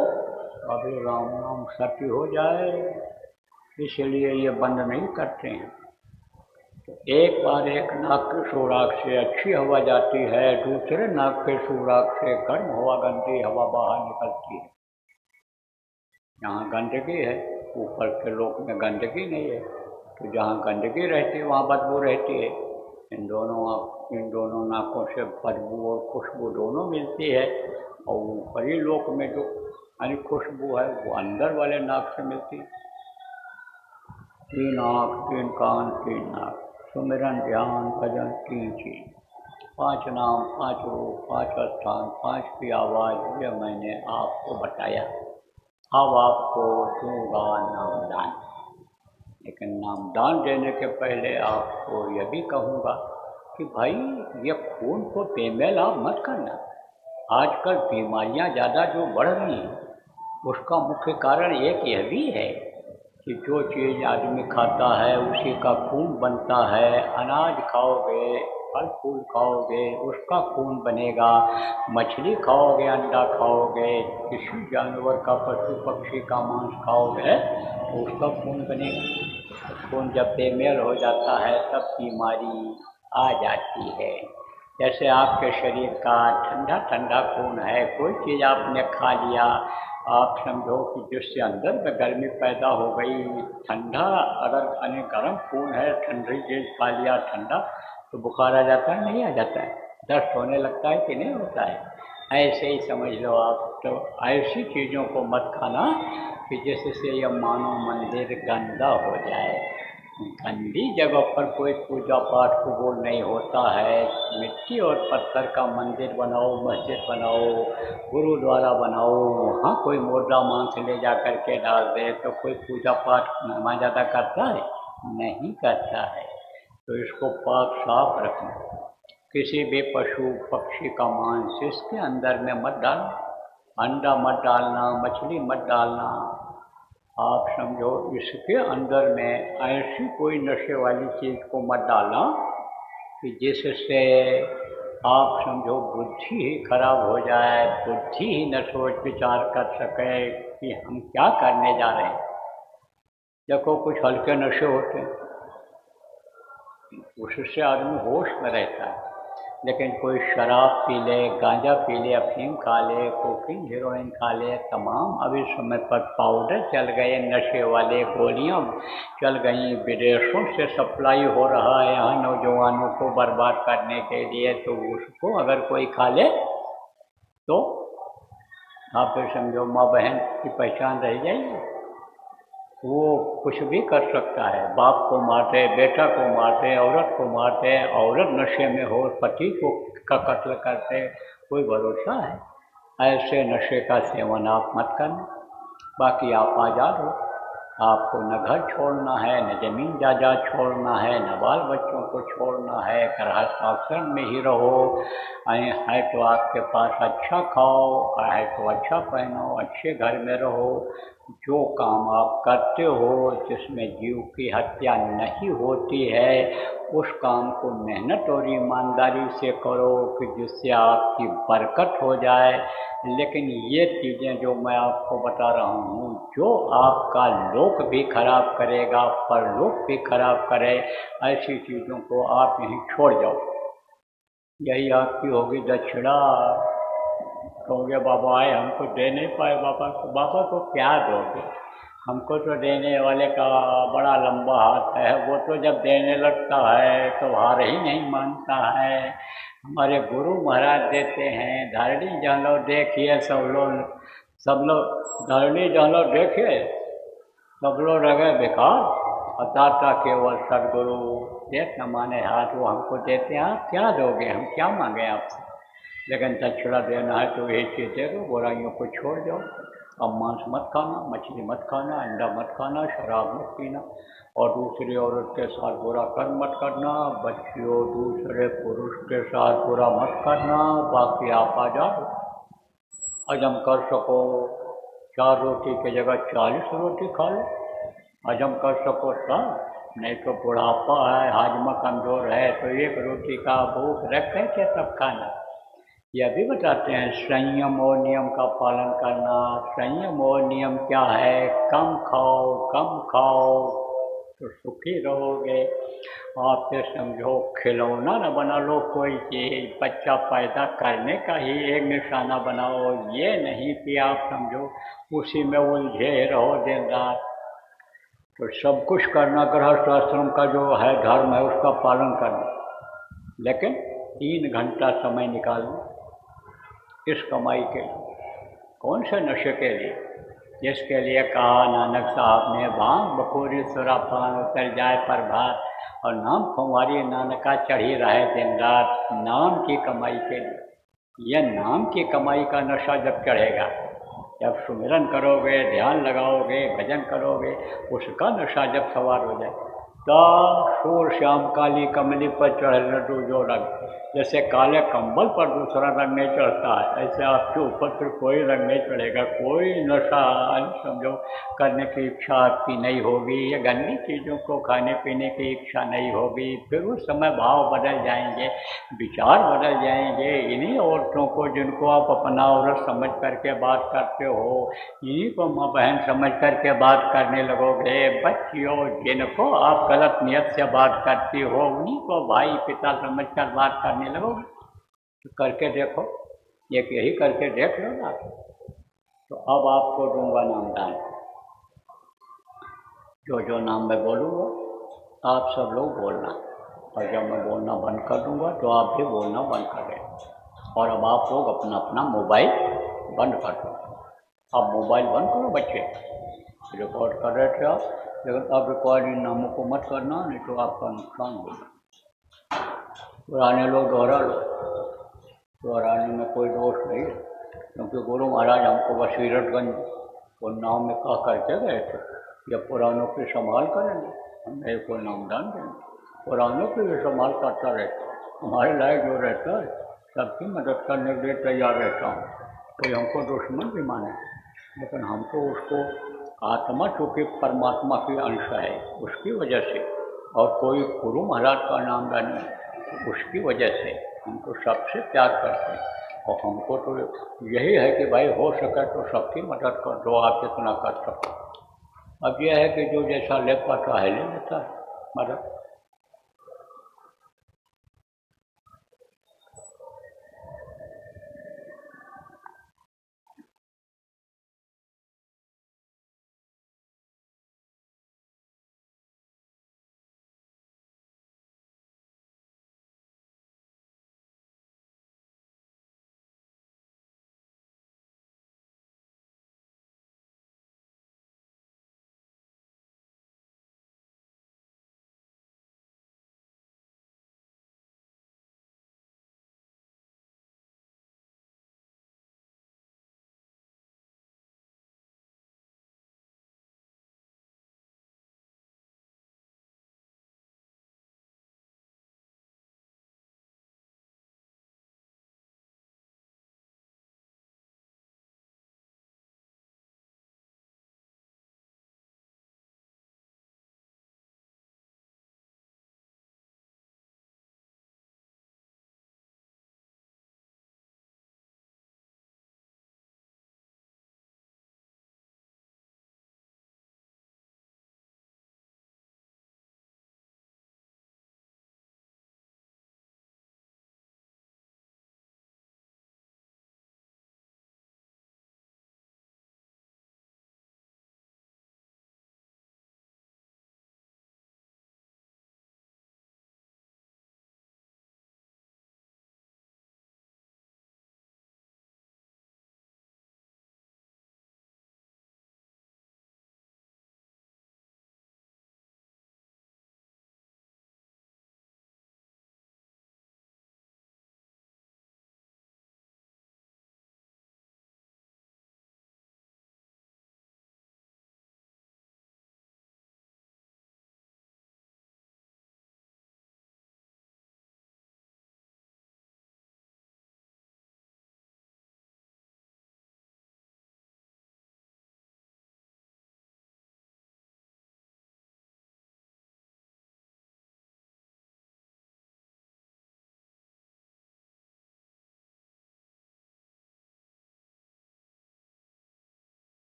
अभी राम नाम सत्य हो जाए, इसलिए ये बंद नहीं करते हैं। तो एक बार एक नाक के सुराख से अच्छी हवा जाती है, दूसरे नाक के सुराख से गर्म हवा, गंदी हवा बाहर निकलती है। जहाँ गंदगी है, ऊपर के लोक में गंदगी नहीं है, तो जहाँ गंदगी रहती है वहाँ बदबू रहती है। इन दोनों नाकों से बदबू और खुशबू दोनों मिलती है, और ऊपरी लोक में जो यानी खुशबू है वो अंदर वाले नाक से मिलती है। 3 आँख 3 कान 3 नाक, सुमिरन ध्यान भजन 3 चीज, 5 नाम 5 रूप 5 स्थान 5 की आवाज़, ये मैंने आपको बताया। अब आपको दूंगा नामदान, लेकिन नामदान देने के पहले आपको यह भी कहूँगा कि भाई ये खून को बेमेल आप मत करना। आजकल बीमारियाँ ज़्यादा जो बढ़ रही हैं उसका मुख्य कारण एक यह भी है कि जो चीज़ आदमी खाता है उसी का खून बनता है। अनाज खाओगे, फल फूल खाओगे, उसका खून बनेगा। मछली खाओगे, अंडा खाओगे, किसी जानवर का, पशु पक्षी का मांस खाओगे तो उसका खून बनेगा। खून जब बेमेल हो जाता है तब बीमारी आ जाती है। जैसे आपके शरीर का ठंडा ठंडा खून है, कोई चीज़ आपने खा लिया, आप समझो कि जिससे अंदर में गर्मी पैदा हो गई, ठंडा अगर यानी गर्म खून है, ठंडी चीज़ खा लिया ठंडा, तो बुखार आ जाता है नहीं आ जाता है, दस्त होने लगता है कि नहीं होता है। ऐसे ही समझ लो आप। तो ऐसी चीज़ों को मत खाना कि जिससे यह मानव मंदिर गंदा हो जाए। गंदी जगह पर कोई पूजा पाठ कबूल नहीं होता है। मिट्टी और पत्थर का मंदिर बनाओ, मस्जिद बनाओ, गुरुद्वारा बनाओ, वहाँ कोई मुर्दा मांस ले जा कर के डाल दे तो कोई पूजा पाठ मेहमान ज़्यादा करता है? नहीं करता है। तो इसको पाक साफ रखना। किसी भी पशु पक्षी का मांस इसके अंदर में मत डालना, अंडा मत डालना, मछली मत डालना। आप समझो इसके अंदर में ऐसी कोई नशे वाली चीज़ को मत डालना कि जिससे आप समझो बुद्धि ही खराब हो जाए, बुद्धि ही न सोच विचार कर सके कि हम क्या करने जा रहे हैं। देखो कुछ हल्के नशे होते हैं, उससे आदमी होश में रहता है, लेकिन कोई शराब पी ले, गांजा पी ले, अफीम खा ले, कोकीन हीरोइन खा ले, तमाम अभी समय पर पाउडर चल गए, नशे वाले गोलियां चल गई, विदेशों से सप्लाई हो रहा है यहाँ नौजवानों को बर्बाद करने के लिए। तो उसको अगर कोई खा ले तो आप फिर समझो माँ बहन की पहचान रह जाएगी। वो कुछ भी कर सकता है, बाप को मारते, बेटा को मारते, औरत को मारते, औरत नशे में हो पति को का कत्ल करते, कोई भरोसा है। ऐसे नशे का सेवन आप मत करना। बाकी आप आज़ाद हो, आपको न घर छोड़ना है, न ज़मीन जायदाद छोड़ना है, न बाल बच्चों को छोड़ना है, गृहस्थाश्रम में ही रहो। है तो आपके पास अच्छा खाओ, है तो अच्छा पहनो, अच्छे घर में रहो। जो काम आप करते हो जिसमें जीव की हत्या नहीं होती है उस काम को मेहनत और ईमानदारी से करो कि जिससे आपकी बरकत हो जाए। लेकिन ये चीज़ें जो मैं आपको बता रहा हूँ, जो आपका लोक भी खराब करेगा, परलोक भी खराब करे, ऐसी चीज़ों को आप यहीं छोड़ जाओ। यही आपकी होगी दक्षिणा। कहोगे बाबा आए हमको दे नहीं पाए, बाबा को क्या दोगे? हमको तो देने वाले का बड़ा लंबा हाथ है, वो तो जब देने लगता है तो हार ही नहीं मानता है। हमारे गुरु महाराज देते हैं। धरणी जहलो देखिए सब लोग धरणी जहलो देखिए सब लोग रहे बेकार, अताता केवल सदगुरु देख न माने हाथ, वो हमको देते हैं। आप क्या दोगे? हम क्या मांगे आपसे? लेकिन दक्षिणा देना है तो यही चीज़ दे दो, बुराइयों को छोड़ जाओ। अब मांस मत खाना, मछली मत खाना, अंडा मत खाना, शराब मत पीना, और दूसरी औरत के साथ बुरा कर्म मत करना, बच्चियों दूसरे पुरुष के साथ बुरा मत करना। बाकी आप आज़ाद हो, हजम कर सको 4 रोटी की जगह 40 रोटी खा लो, हजम कर सको सब। नहीं तो बुढ़ापा है, हाजमा कमज़ोर है तो 1 रोटी का भूख रख के तब खाना। यह भी बताते हैं संयम और नियम का पालन करना। संयम और नियम क्या है? कम खाओ, कम खाओ, तो सुखी रहोगे। आप ये समझो खिलौना न बना लो कोई चीज़, बच्चा पैदा करने का ही एक निशाना बनाओ, ये नहीं कि आप समझो उसी में उलझे रहो दिन रात। तो सब कुछ करना, गृहस्थ आश्रम का जो है धर्म है उसका पालन करना, लेकिन 3 घंटा समय निकालना इस कमाई के लिए। कौन से नशे के लिए? जिसके लिए कहा नानक साहब ने, भांग बखोरी सुरापान उतर जाए प्रभात, और नाम खुमारी नानका चढ़ी रहे दिन रात, नाम की कमाई के लिए। यह नाम की कमाई का नशा जब चढ़ेगा, जब सुमिरन करोगे, ध्यान लगाओगे, भजन करोगे, उसका नशा जब सवार हो जाए, तो सूर श्याम काली कमली पर चढ़ लड्डू जो रंग, जैसे काले कंबल पर दूसरा रंग नहीं चढ़ता है, ऐसे आपके ऊपर फिर कोई रंग नहीं चढ़ेगा। कोई नशा समझो करने की इच्छा आपकी नहीं होगी, या गंदी चीज़ों को खाने पीने की इच्छा नहीं होगी। फिर उस समय भाव बदल जाएंगे, विचार बदल जाएंगे। इन्हीं औरतों को जिनको आप अपना औरत समझ करके बात करते हो, इन्हीं को माँ बहन समझ करके बात करने लगोगे। बच्चियों, जिनको आप गलत नियत से बात करती हो, उन्हीं को भाई पिता समझ कर बात करने लगोगे। तो करके देखो, एक यही करके देख लो ना। तो अब आपको दूंगा नामदान, जो नाम मैं बोलूँगा आप सब लोग बोलना, और जब मैं बोलना बंद कर दूंगा तो आप भी बोलना बंद कर देना। और अब आप लोग अपना अपना मोबाइल बंद कर दो। अब मोबाइल बंद करो बच्चे, रिकॉर्ड कर रहे थे आप, लेकिन अब रिकॉर्डिंग नामों को मत करना, नहीं तो आपका नुकसान होगा। पुराने लोग दोहरा लो, दोहराने में कोई दोष नहीं है, क्योंकि गुरु महाराज हमको बसीरतगंज उन्नाव में कह करके गए थे, जब पुरानों की संभाल करेंगे हम मेरे को नामदान देंगे। पुरानों की भी संभाल करता रहता हूँ, हमारे लायक जो रहता है सबकी मदद करने के लिए तैयार रहता हूँ। कोई हमको दुश्मन भी माने, लेकिन हमको उसको आत्मा चूँकि परमात्मा की अंश है उसकी वजह से, और कोई गुरु महाराज का नाम नहीं तो उसकी वजह से हमको सबसे प्यार करते हैं। और हमको तो यही है कि भाई हो सके तो सबकी मदद कर दो, आप जितना कर सको। अब यह है कि जो जैसा ले पाता है ले लेता है मदद।